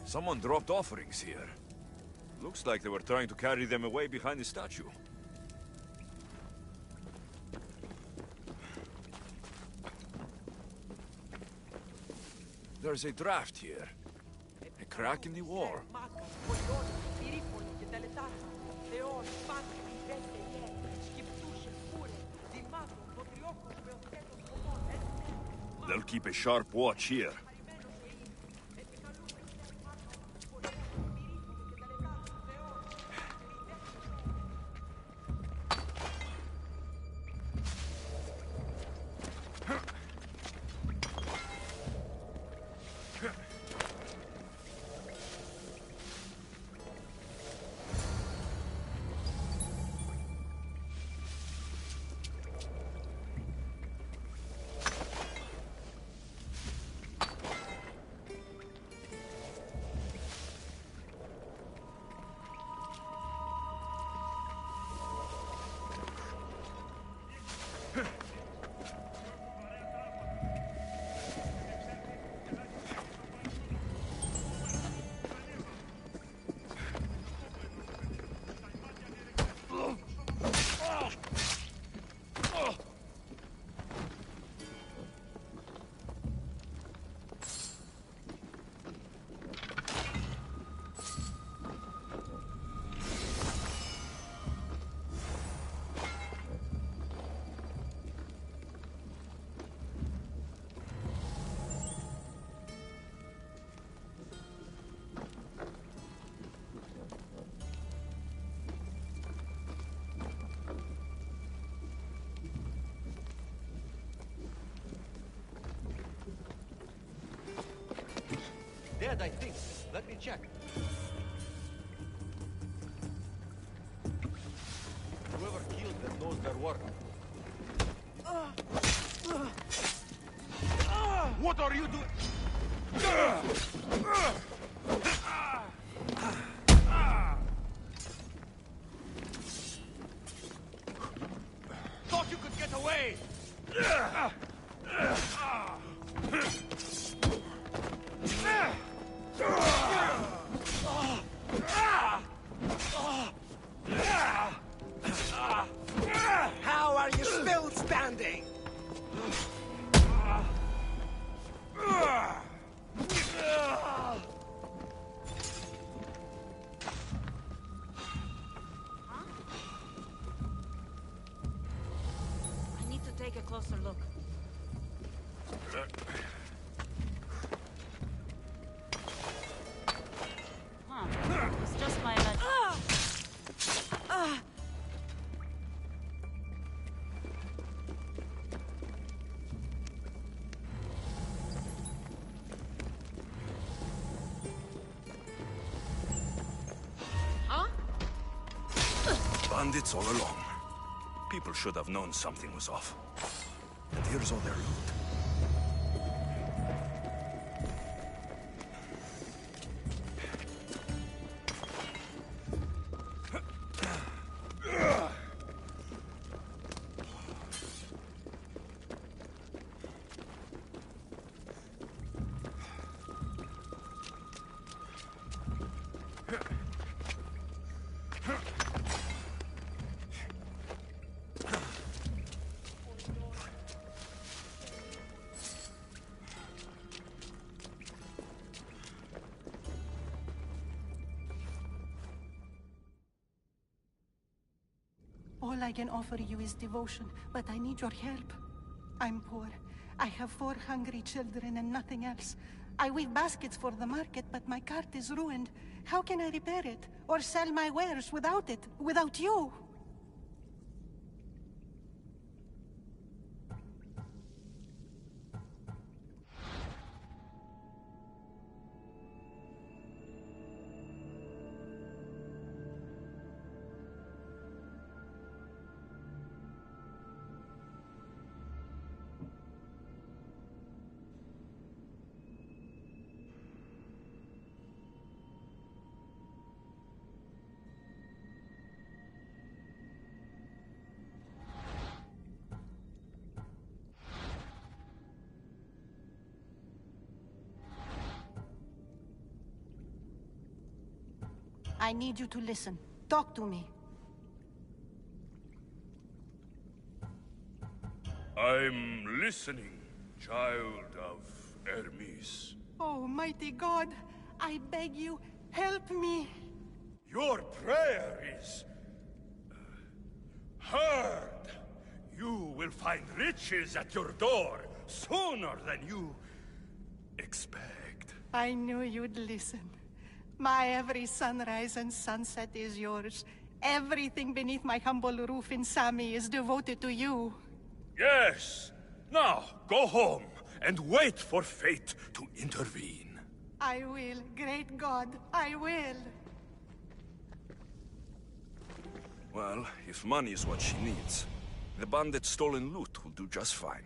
Someone dropped offerings here. Looks like they were trying to carry them away behind the statue. There's a draft here. crack in the wall. They'll keep a sharp watch here. Dead, I think. Let me check. Whoever killed them knows their work. What are you doing? Thought you could get away! How are you still standing? I need to take a closer look. Huh. It's just my imagination. Bandits all along. People should have known something was off. And here's all their loot. All I can offer you is devotion, but I need your help. I'm poor. I have 4 hungry children and nothing else. I weave baskets for the market, but my cart is ruined. How can I repair it? Or sell my wares without it? Without you? I need you to listen. Talk to me. I'm listening, child of Hermes. Oh, mighty God! I beg you, help me. Your prayer is heard. You will find riches at your door sooner than you expect. I knew you'd listen. My every sunrise and sunset is yours. Everything beneath my humble roof in Sami is devoted to you. Yes. Now, go home and wait for fate to intervene. I will, great God, I will. Well, if money is what she needs, the bandit's stolen loot will do just fine.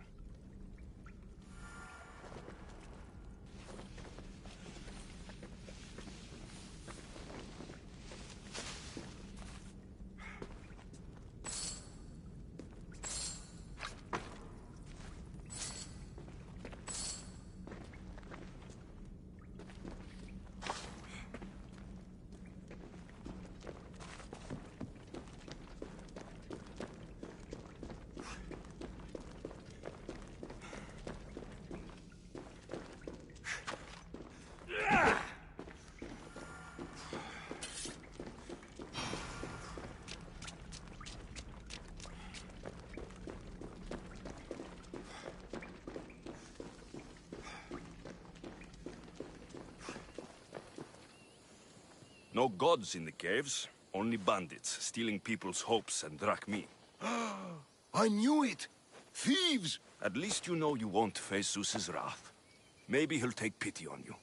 No gods in the caves, only bandits stealing people's hopes and drachmi. I knew it! Thieves! At least you know you won't face Zeus's wrath. Maybe he'll take pity on you.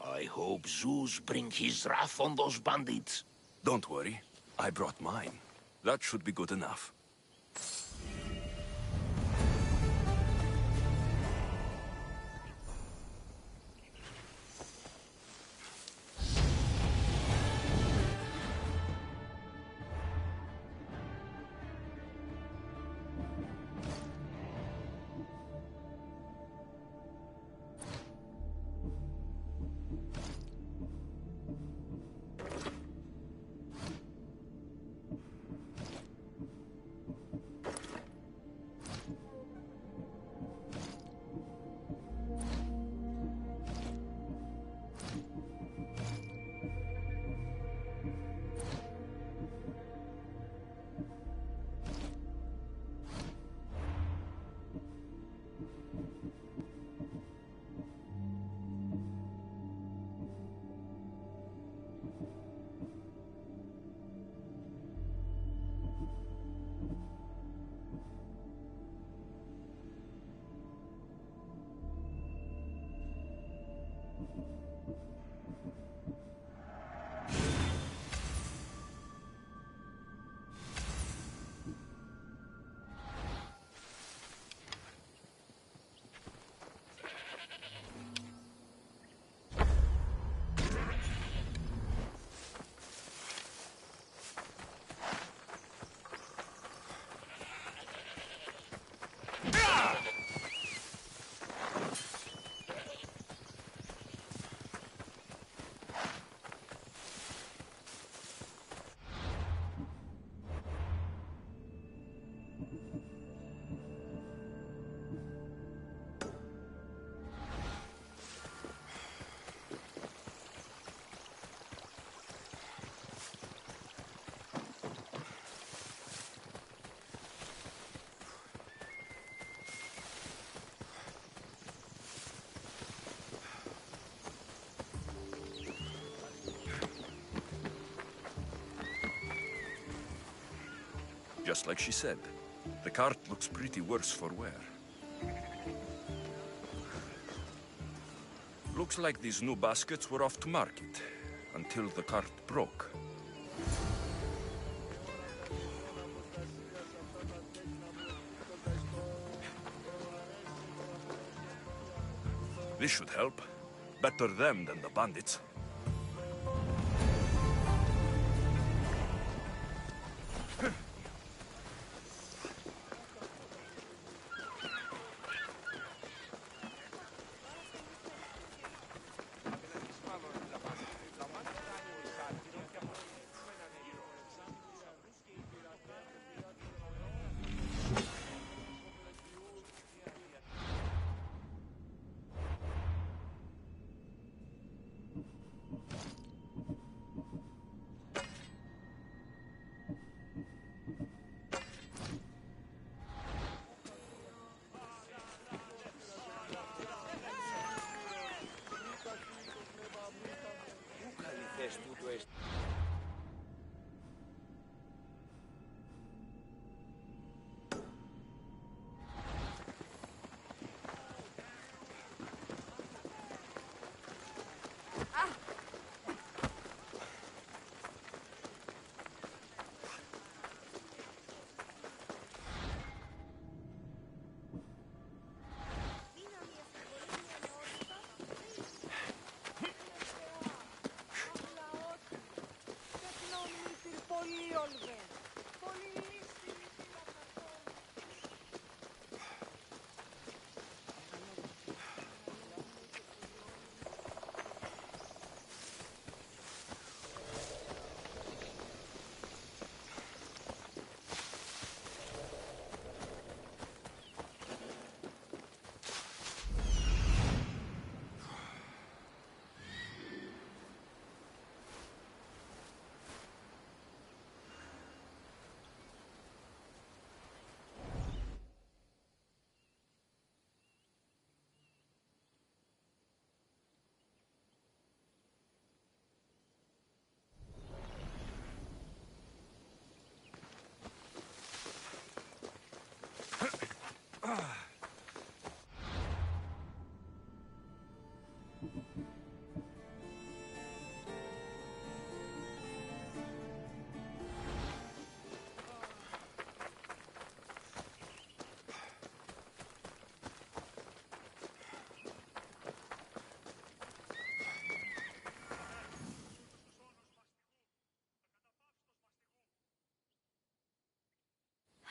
I hope Zeus bring his wrath on those bandits. Don't worry, I brought mine. That should be good enough. Just like she said, the cart looks pretty worse for wear. Looks like these new baskets were off to market, until the cart broke. This should help. Better them than the bandits.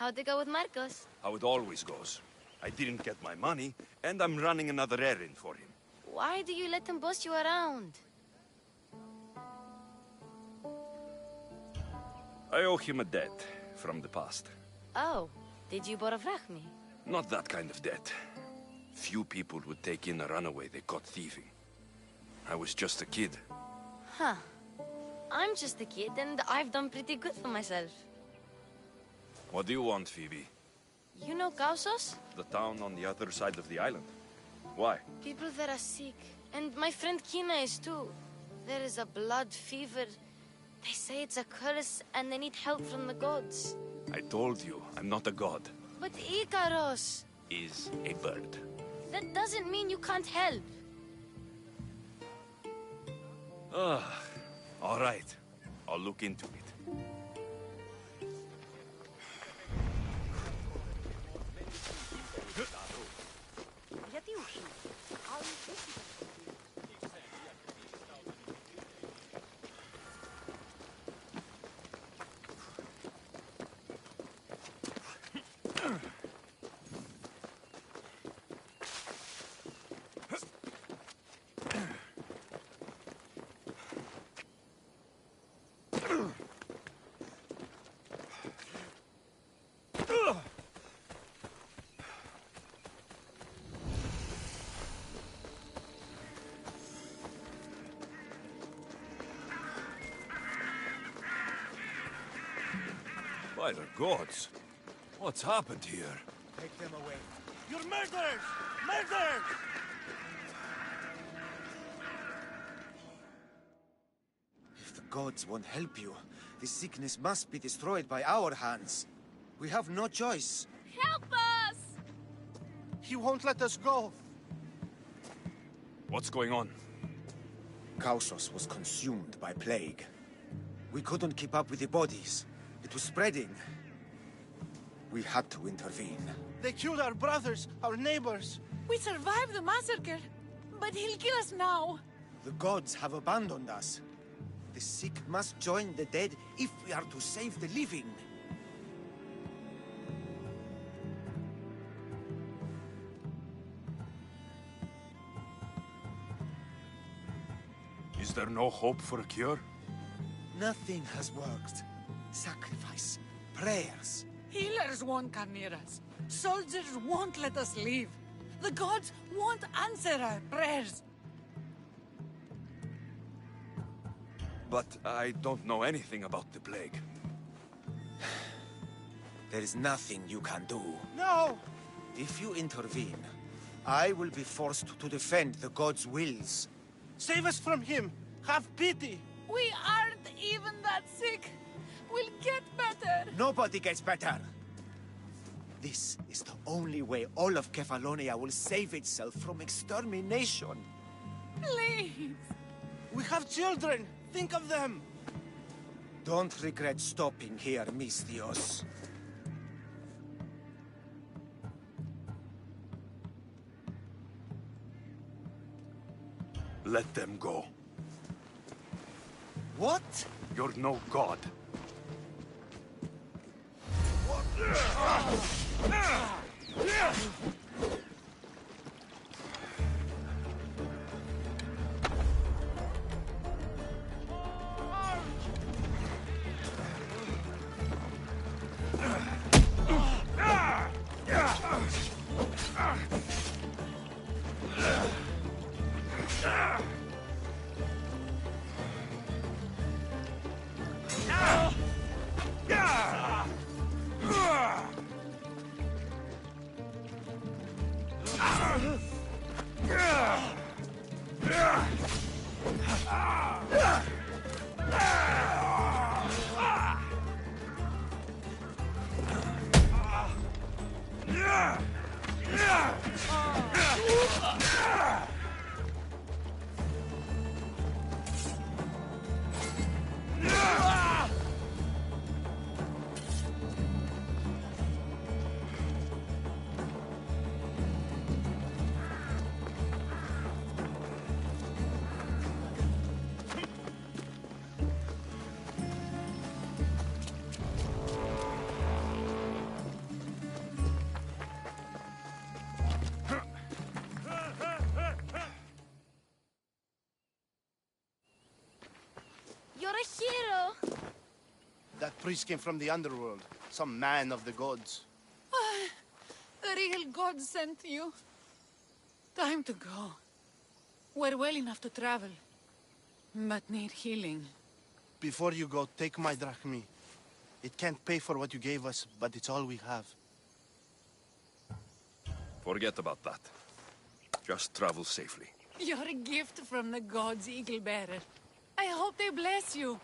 How'd it go with Marcos? How it always goes. I didn't get my money, and I'm running another errand for him. Why do you let him boss you around? I owe him a debt from the past. Oh, did you borrow me? Not that kind of debt. Few people would take in a runaway they caught thieving. I was just a kid. Huh. I'm just a kid, and I've done pretty good for myself. What do you want, Phoebe? You know Kausos? The town on the other side of the island. Why? People there are sick, and my friend Kina is too. There is a blood fever. They say it's a curse, and they need help from the gods. I told you, I'm not a god. But Ikaros Is a bird. that doesn't mean you can't help. All right. I'll look into it. By the gods! What's happened here? Take them away. You're murderers! Murderers! If the gods won't help you, this sickness must be destroyed by our hands. We have no choice. Help us! He won't let us go. What's going on? Kausos was consumed by plague. We couldn't keep up with the bodies. It was spreading. We had to intervene. They killed our brothers, our neighbors. We survived the massacre, but he'll kill us now. The gods have abandoned us. The sick must join the dead if we are to save the living. Is there no hope for a cure? Nothing has worked. Sacrifice, prayers. Healers won't come near us. Soldiers won't let us leave. The gods won't answer our prayers. But I don't know anything about the plague. There is nothing you can do. No! If you intervene, I will be forced to defend the gods' wills. Save us from him! Have pity! We aren't even that sick. We'll get better. Nobody gets better. This is the only way all of Kefalonia will save itself from extermination. Please. We have children. Think of them. Don't regret stopping here, Mistios. Let them go. What? You're no god. My hero! That priest came from the underworld. Some man of the gods. The real God sent you. Time to go. We're well enough to travel, but need healing. Before you go, take my drachmi. It can't pay for what you gave us, but it's all we have. Forget about that. Just travel safely. You're a gift from the gods, Eagle Bearer. I hope they bless you.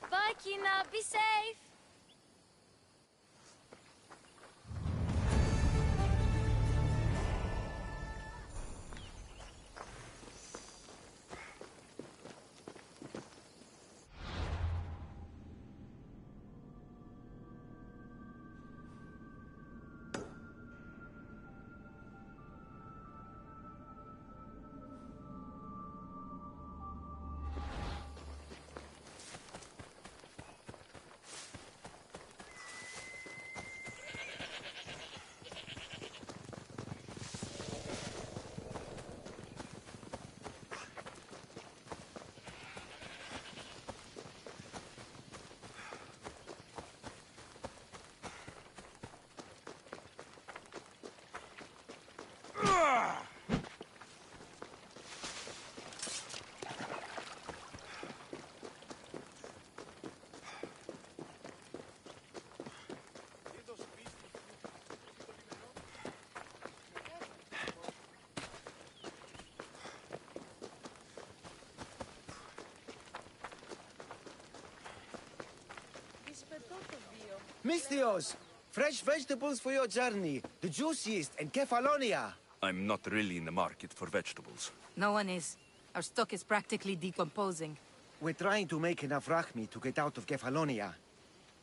Bye, Kina. Be safe. Misthios! Fresh vegetables for your journey. The juiciest in Kefalonia. I'm not really in the market for vegetables. No one is. Our stock is practically decomposing. We're trying to make enough rachmi to get out of Kefalonia.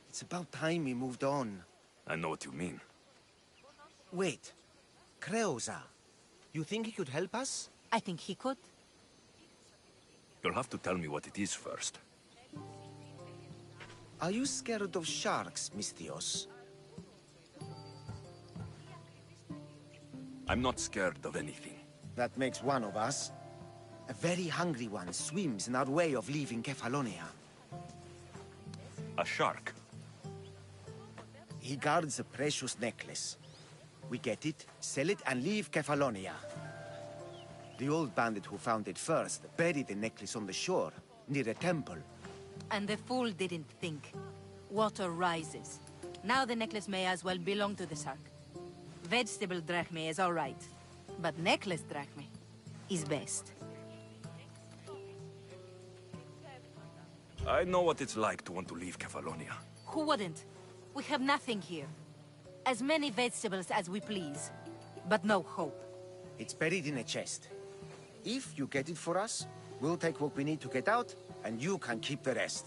It's about time we moved on. I know what you mean. Wait. Creosa. You think he could help us? I think he could. You'll have to tell me what it is first. Are you scared of sharks, Misthios? I'm not scared of anything. That makes one of us. A very hungry one swims in our way of leaving Kefalonia. A shark? He guards a precious necklace. We get it, sell it, and leave Kefalonia. The old bandit who found it first buried the necklace on the shore, near a temple. And the fool didn't think. Water rises. Now the necklace may as well belong to the shark. Vegetable drachme is all right, but necklace drachme is best. I know what it's like to want to leave Kefalonia. Who wouldn't? We have nothing here. As many vegetables as we please, but no hope. It's buried in a chest. If you get it for us, we'll take what we need to get out, and you can keep the rest.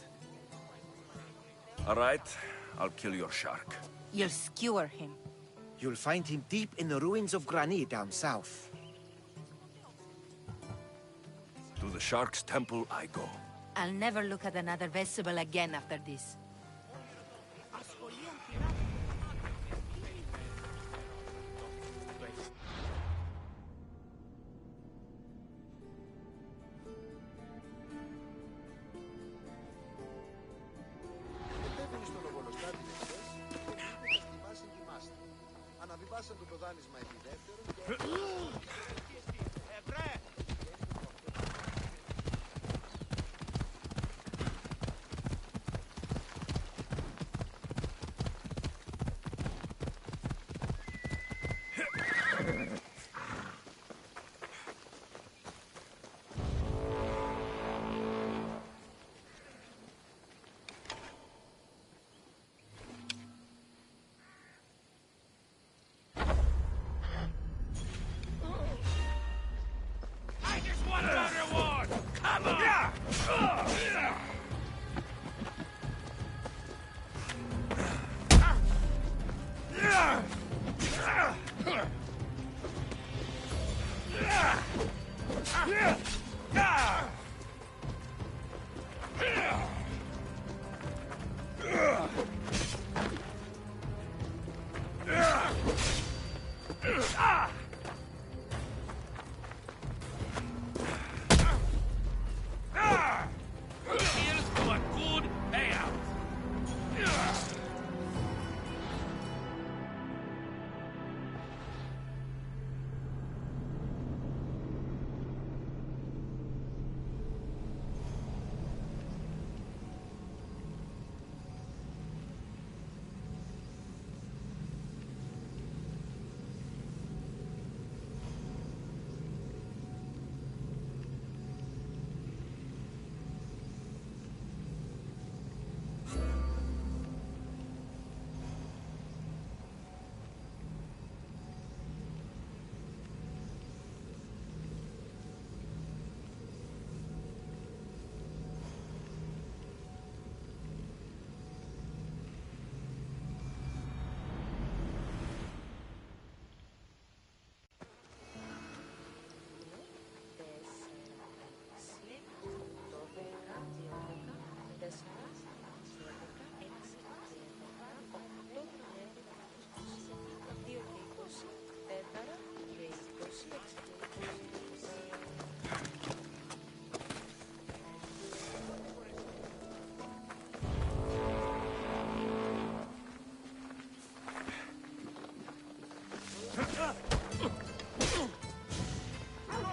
All right, I'll kill your shark. You'll skewer him. You'll find him deep in the ruins of Granit down south. To the shark's temple I go. I'll never look at another vegetable again after this.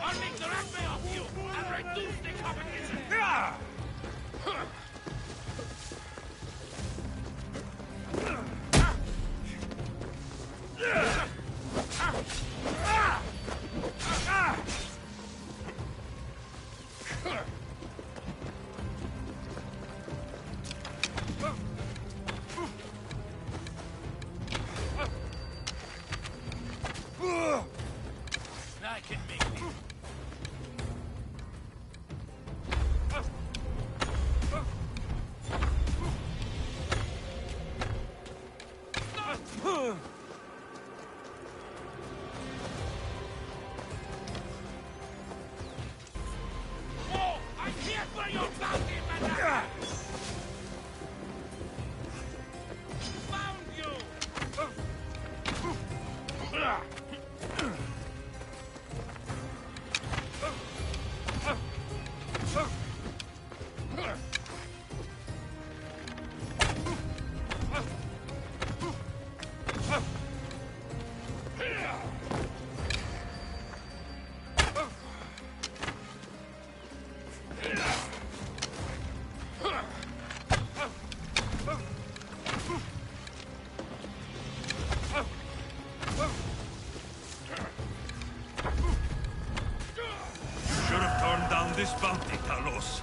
I'll make the rugby off you and reduce the competition! I can make it. Oh, I'm here for your bounty, madame! Found you! Should have turned down this bounty, Talos.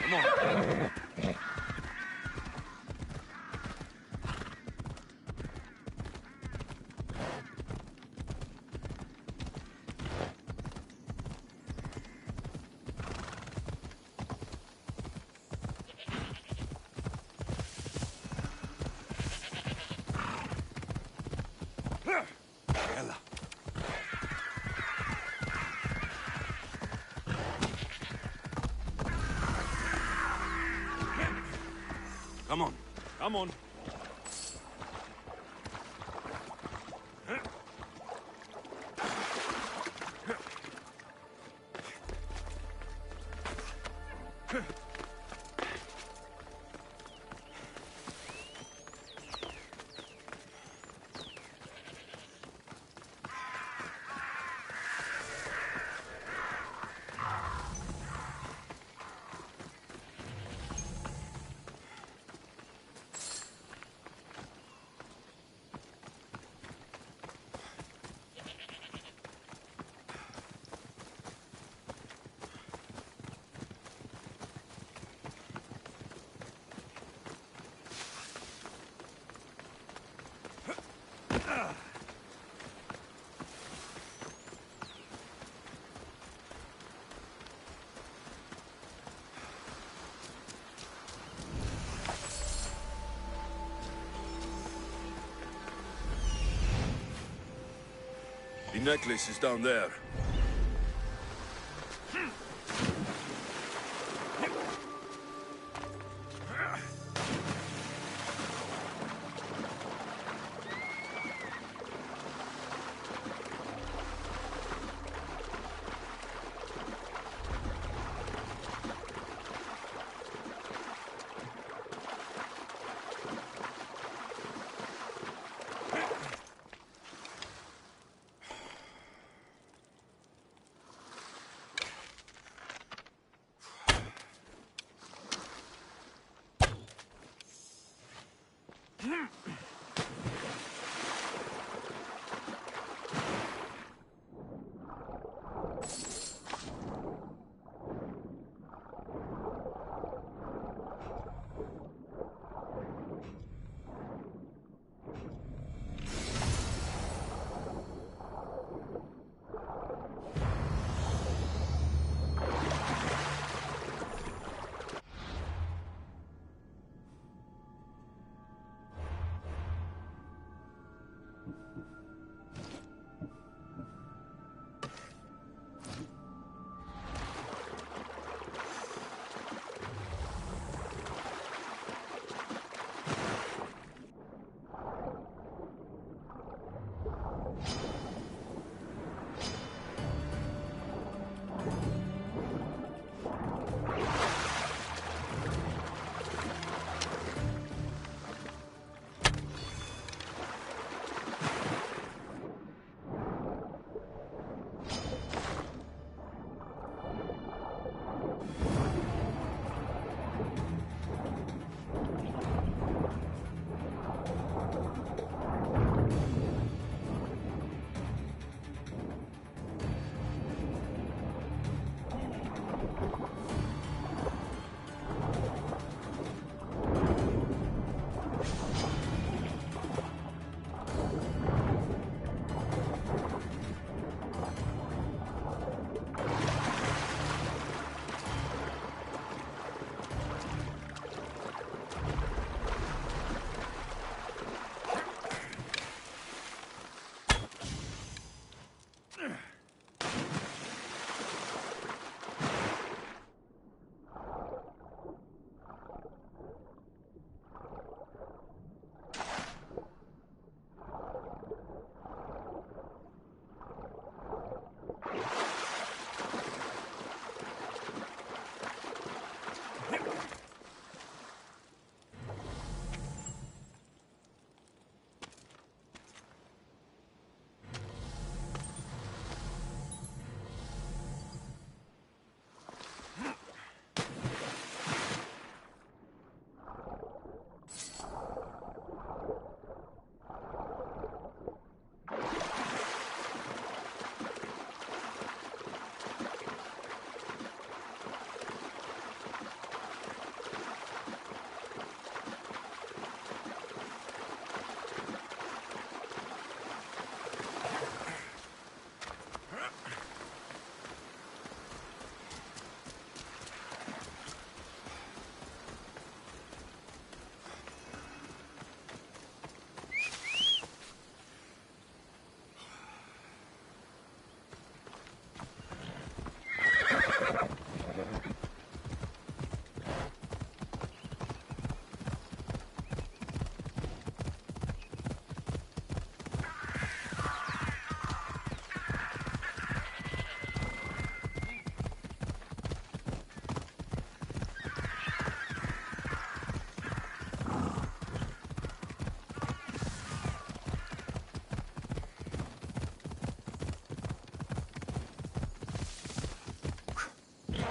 Come on. Ella. Come on. Come on. The necklace is down there.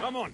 Come on.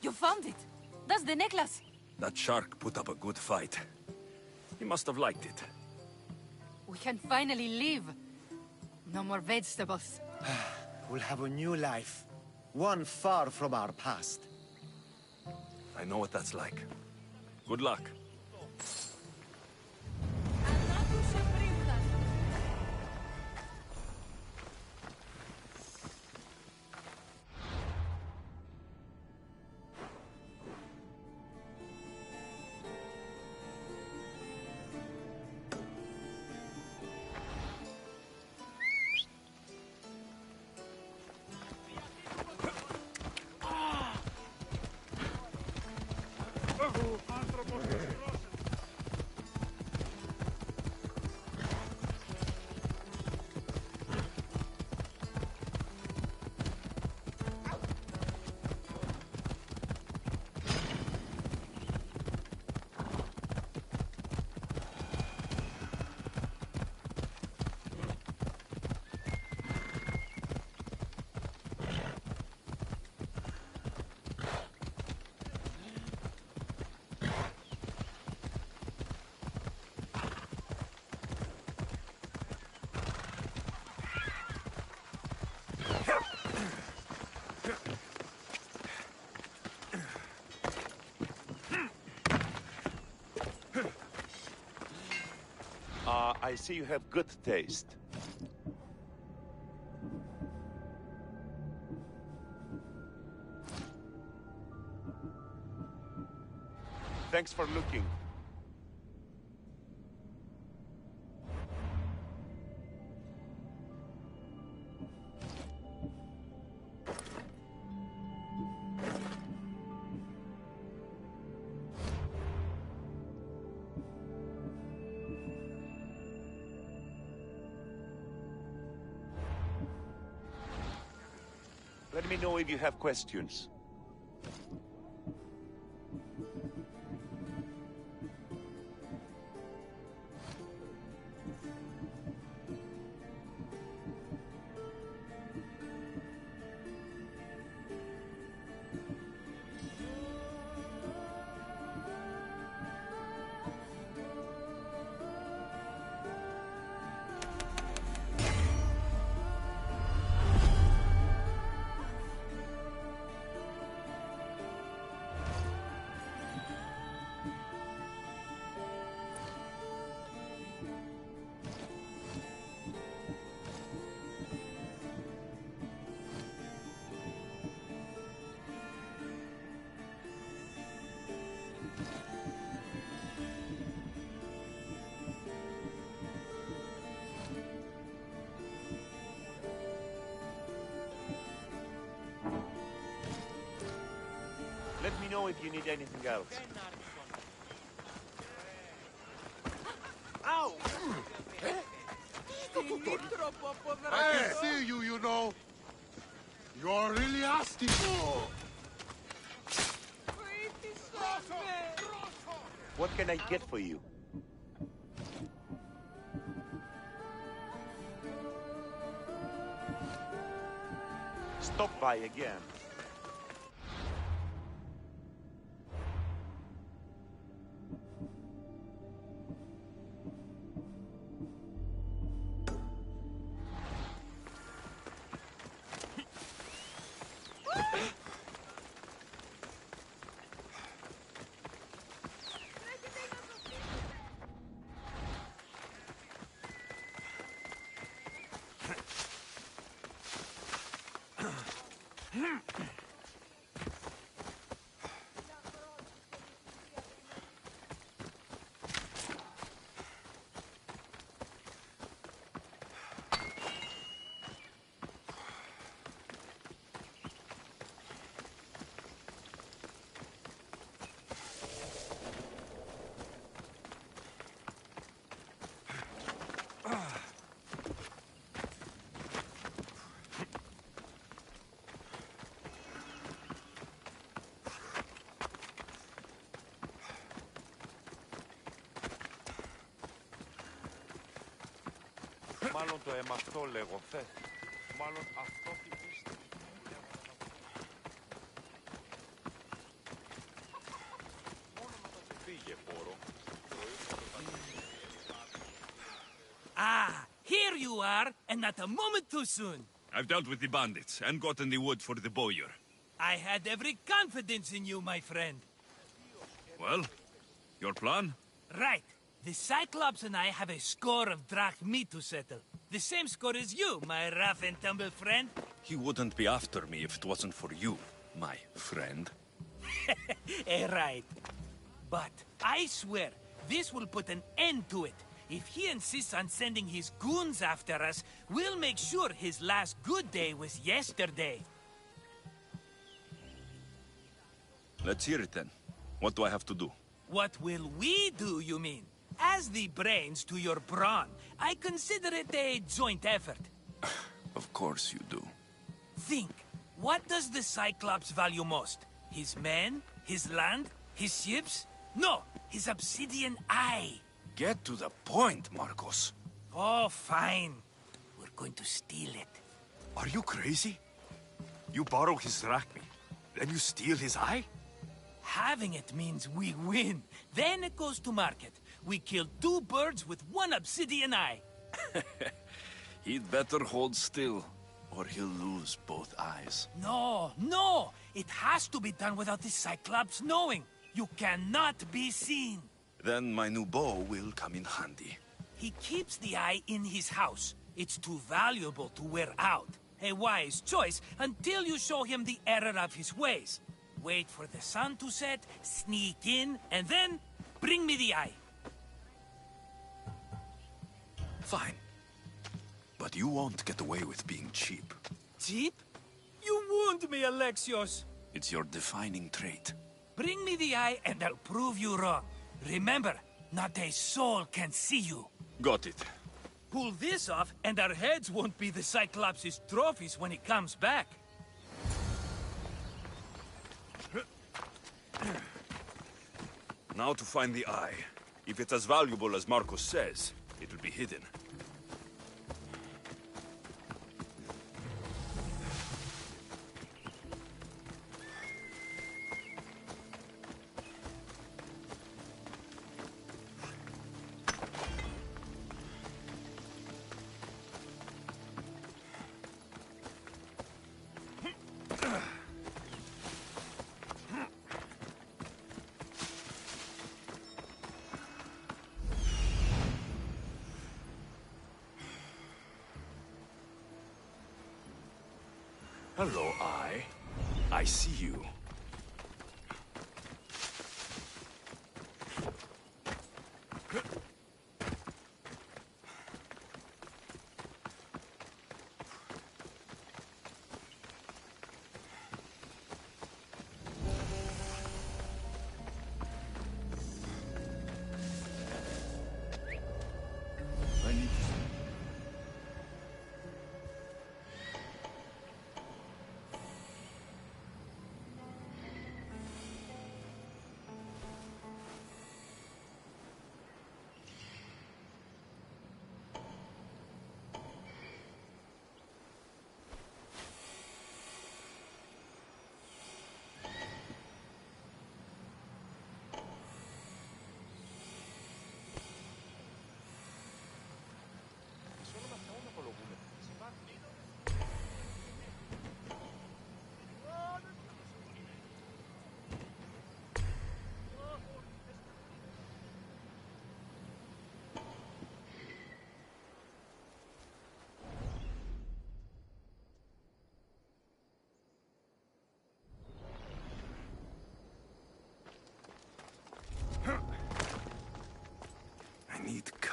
You found it! That's the necklace! That shark put up a good fight. He must have liked it. We can finally leave. No more vegetables. We'll have a new life. One far from our past. I know what that's like. Good luck. I see you have good taste. Thanks for looking. Let me know if you have questions. Let me know if you need anything else. Ow! I can see you, you know. You are really asking. What can I get for you? Stop by again. Μάλλον το έμαθω λέγω θε. Μάλλον αυτό φυγίστε. Μόνο να το φύγε πόρο. Ah, here you are, and not a moment too soon. I've dealt with the bandits and gotten the wood for the bowyer. I had every confidence in you, my friend. Well, your plan? Right. The Cyclops and I have a score of drachmi to settle. The same score as you, my rough and tumble friend. He wouldn't be after me if it wasn't for you, my friend. Right. But I swear, this will put an end to it. If he insists on sending his goons after us, we'll make sure his last good day was yesterday. Let's hear it then. What do I have to do? What will we do, you mean? As the brains to your brawn, I consider it a joint effort. Of course you do. Think, what does the Cyclops value most? His men? His land? His ships? No, his obsidian eye. Get to the point, Marcos. Oh, fine. We're going to steal it. Are you crazy? You borrow his drachmi, then you steal his eye? Having it means we win. Then it goes to market. We kill 2 birds with 1 obsidian eye. He'd better hold still, or he'll lose both eyes. No! It has to be done without the Cyclops knowing. You cannot be seen. Then my new bow will come in handy. He keeps the eye in his house. It's too valuable to wear out. A wise choice until you show him the error of his ways. Wait for the sun to set, sneak in, and then bring me the eye. Fine. But you won't get away with being cheap. Cheap? You wound me, Alexios. It's your defining trait. Bring me the eye and I'll prove you wrong. Remember, not a soul can see you. Got it. Pull this off and our heads won't be the Cyclops' trophies when he comes back. Now to find the eye. If it's as valuable as Marcos says, it'll be hidden. Hello, Eye. I see you.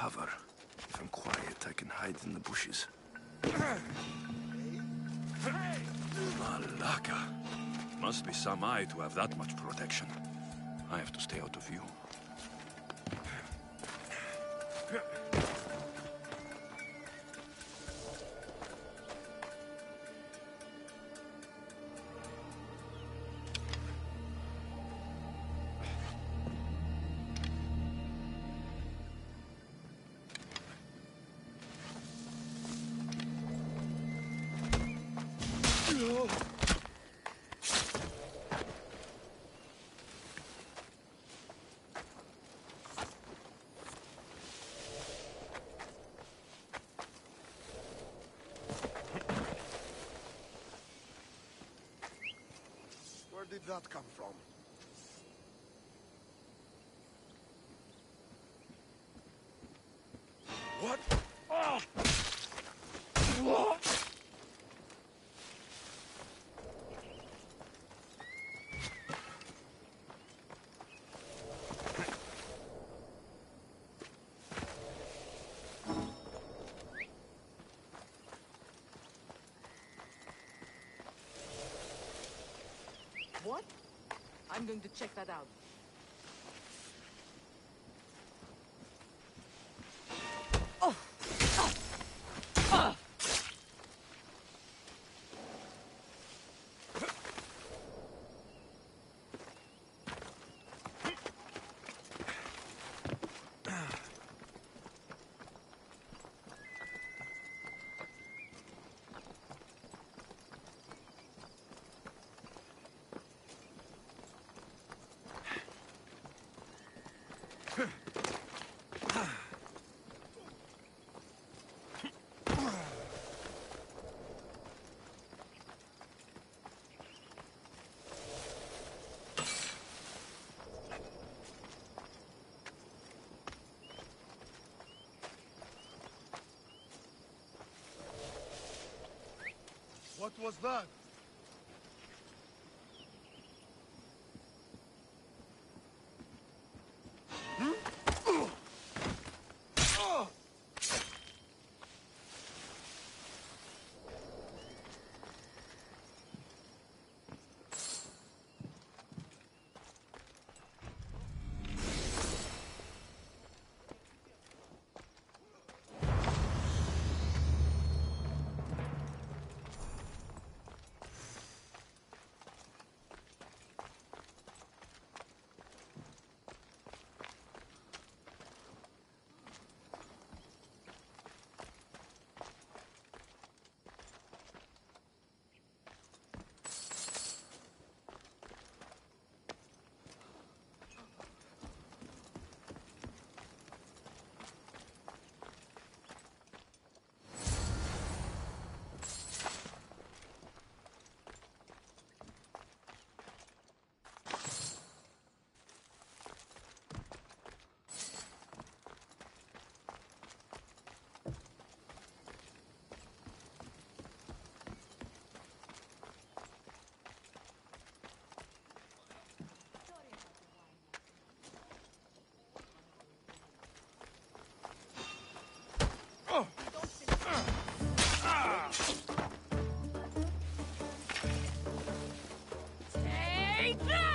cover. If I'm quiet, I can hide in the bushes. Malaka. Must be some eye to have that much protection. I have to stay out of view. Where did that come from? What? Oh! What? What? I'm going to check that out. Oh! What was that? Take that!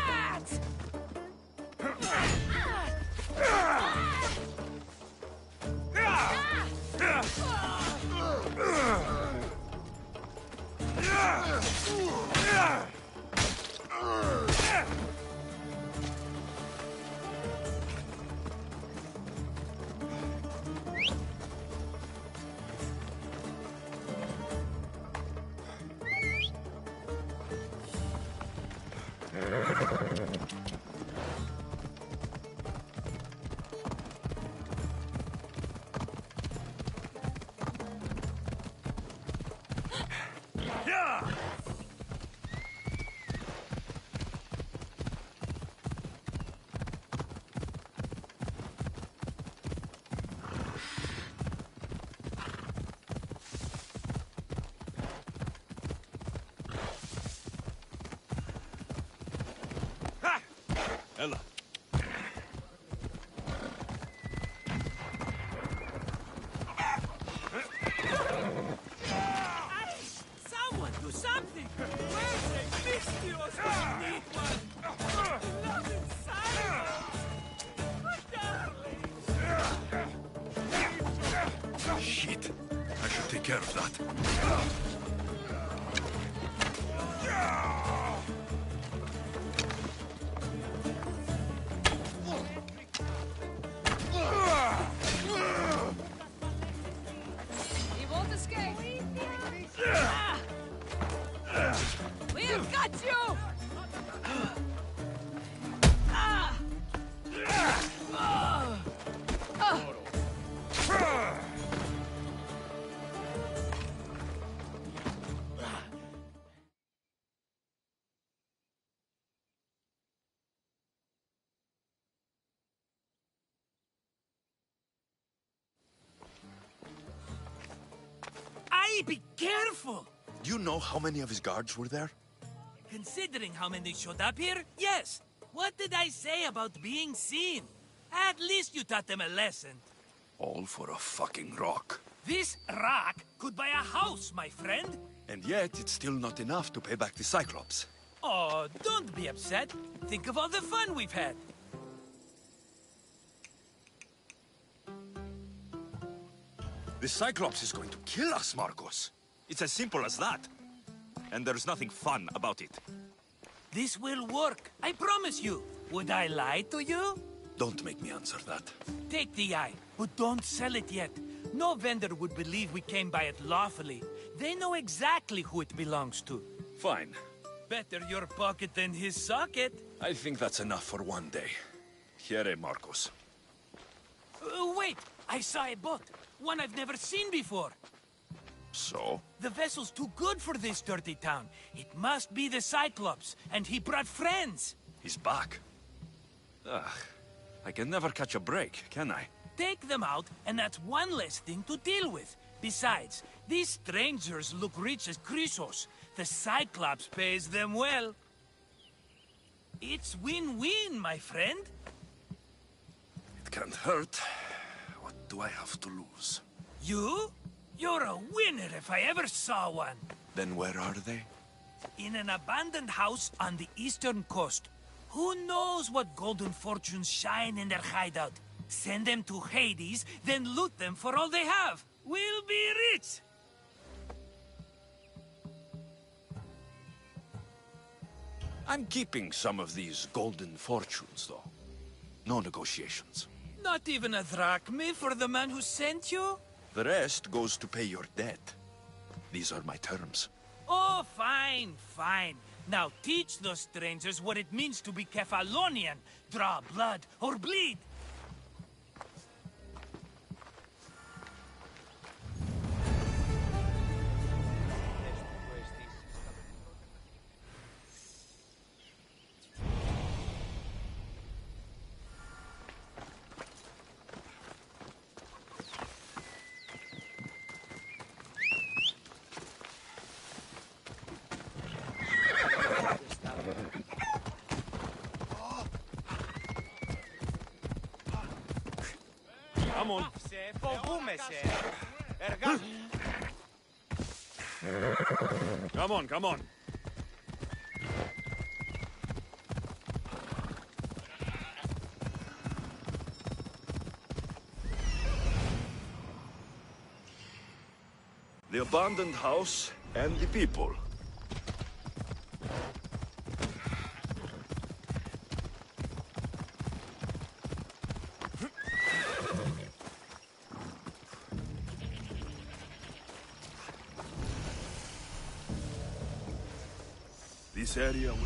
Ella. take care of that. He won't escape. We've got you! Aye, be careful! Do you know how many of his guards were there? Considering how many showed up here, yes. What did I say about being seen? At least you taught them a lesson. All for a fucking rock. This rock could buy a house, my friend. And yet, it's still not enough to pay back the Cyclops. Oh, don't be upset. Think of all the fun we've had. The Cyclops is going to kill us, Marcos. It's as simple as that. And there's nothing fun about it. This will work, I promise you. Would I lie to you? Don't make me answer that. Take the eye, but don't sell it yet. No vendor would believe we came by it lawfully. They know exactly who it belongs to. Fine. Better your pocket than his socket. I think that's enough for one day. Here, Marcos. Wait, I saw a boat. One I've never seen before. So? The vessel's too good for this dirty town. It must be the Cyclops, and he brought friends. He's back. Ugh. I can never catch a break, can I? Take them out, and that's one less thing to deal with. Besides, these strangers look rich as Chrysos. The Cyclops pays them well. It's win-win, my friend. It can't hurt. What do I have to lose? You? You're a winner if I ever saw one. Then where are they? In an abandoned house on the eastern coast. Who knows what golden fortunes shine in their hideout? Send them to Hades, then loot them for all they have. We'll be rich! I'm keeping some of these golden fortunes, though. No negotiations. Not even a drachme for the man who sent you? The rest goes to pay your debt. These are my terms. Oh, fine, fine. Now teach those strangers what it means to be Kefalonian. Draw blood or bleed. Come on. Come on, come on. The abandoned house and the people. This area will...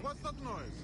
What's that noise?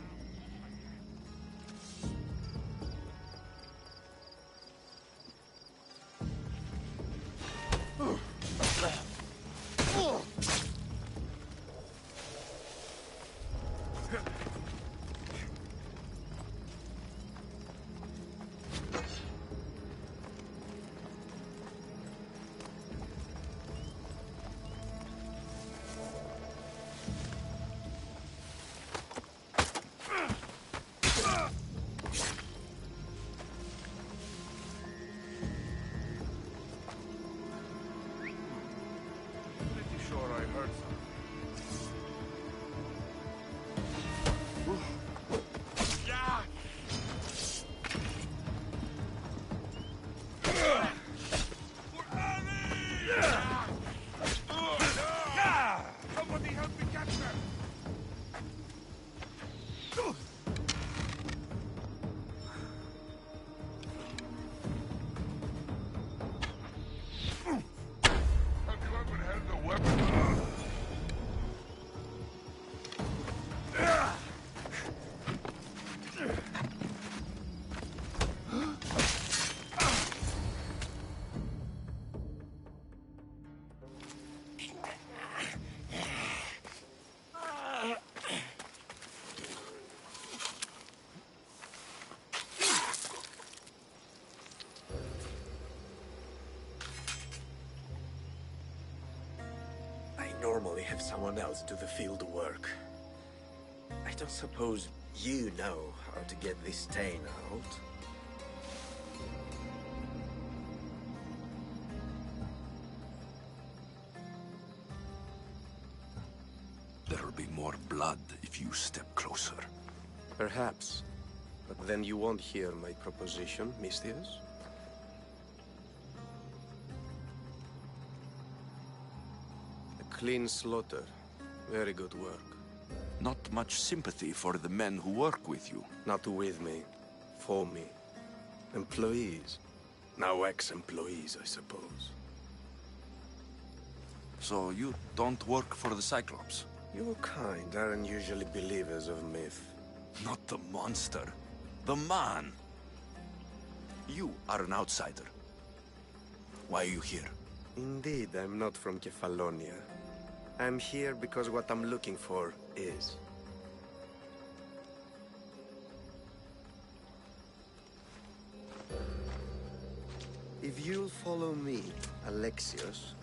have someone else do the field work. I don't suppose you know how to get this stain out. There'll be more blood if you step closer. Perhaps. But then you won't hear my proposition, Mistius. A clean slaughter. Very good work. Not much sympathy for the men who work with you. Not with me. For me. Employees. Now ex-employees, I suppose. So you don't work for the Cyclops? Your kind aren't usually believers of myth. Not the monster. The man. You are an outsider. Why are you here? Indeed, I'm not from Kefalonia. I'm here because what I'm looking for is. If you'll follow me, Alexios.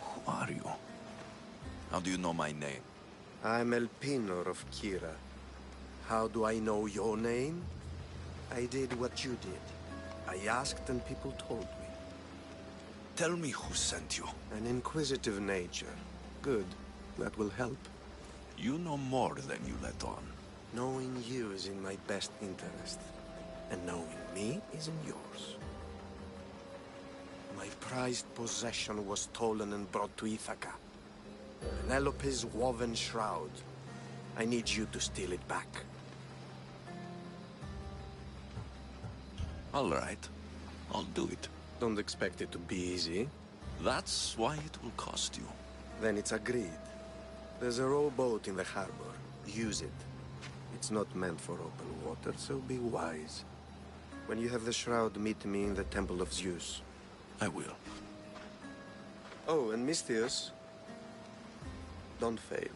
Who are you? How do you know my name? I'm Elpinor of Kira. How do I know your name? I did what you did. I asked and people told me. Tell me who sent you. An inquisitive nature. Good. That will help. You know more than you let on. Knowing you is in my best interest. And knowing me is in yours. My prized possession was stolen and brought to Ithaca. Penelope's woven shroud. I need you to steal it back. All right. I'll do it. Don't expect it to be easy. That's why it will cost you. Then it's agreed. There's a rowboat in the harbor. Use it. It's not meant for open water, so be wise. When you have the shroud, meet me in the Temple of Zeus. I will. Oh, and Mistius, don't fail.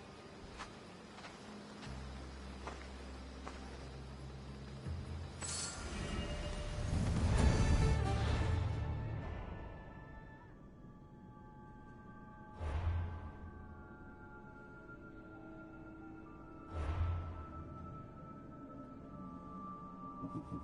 Mm-hmm.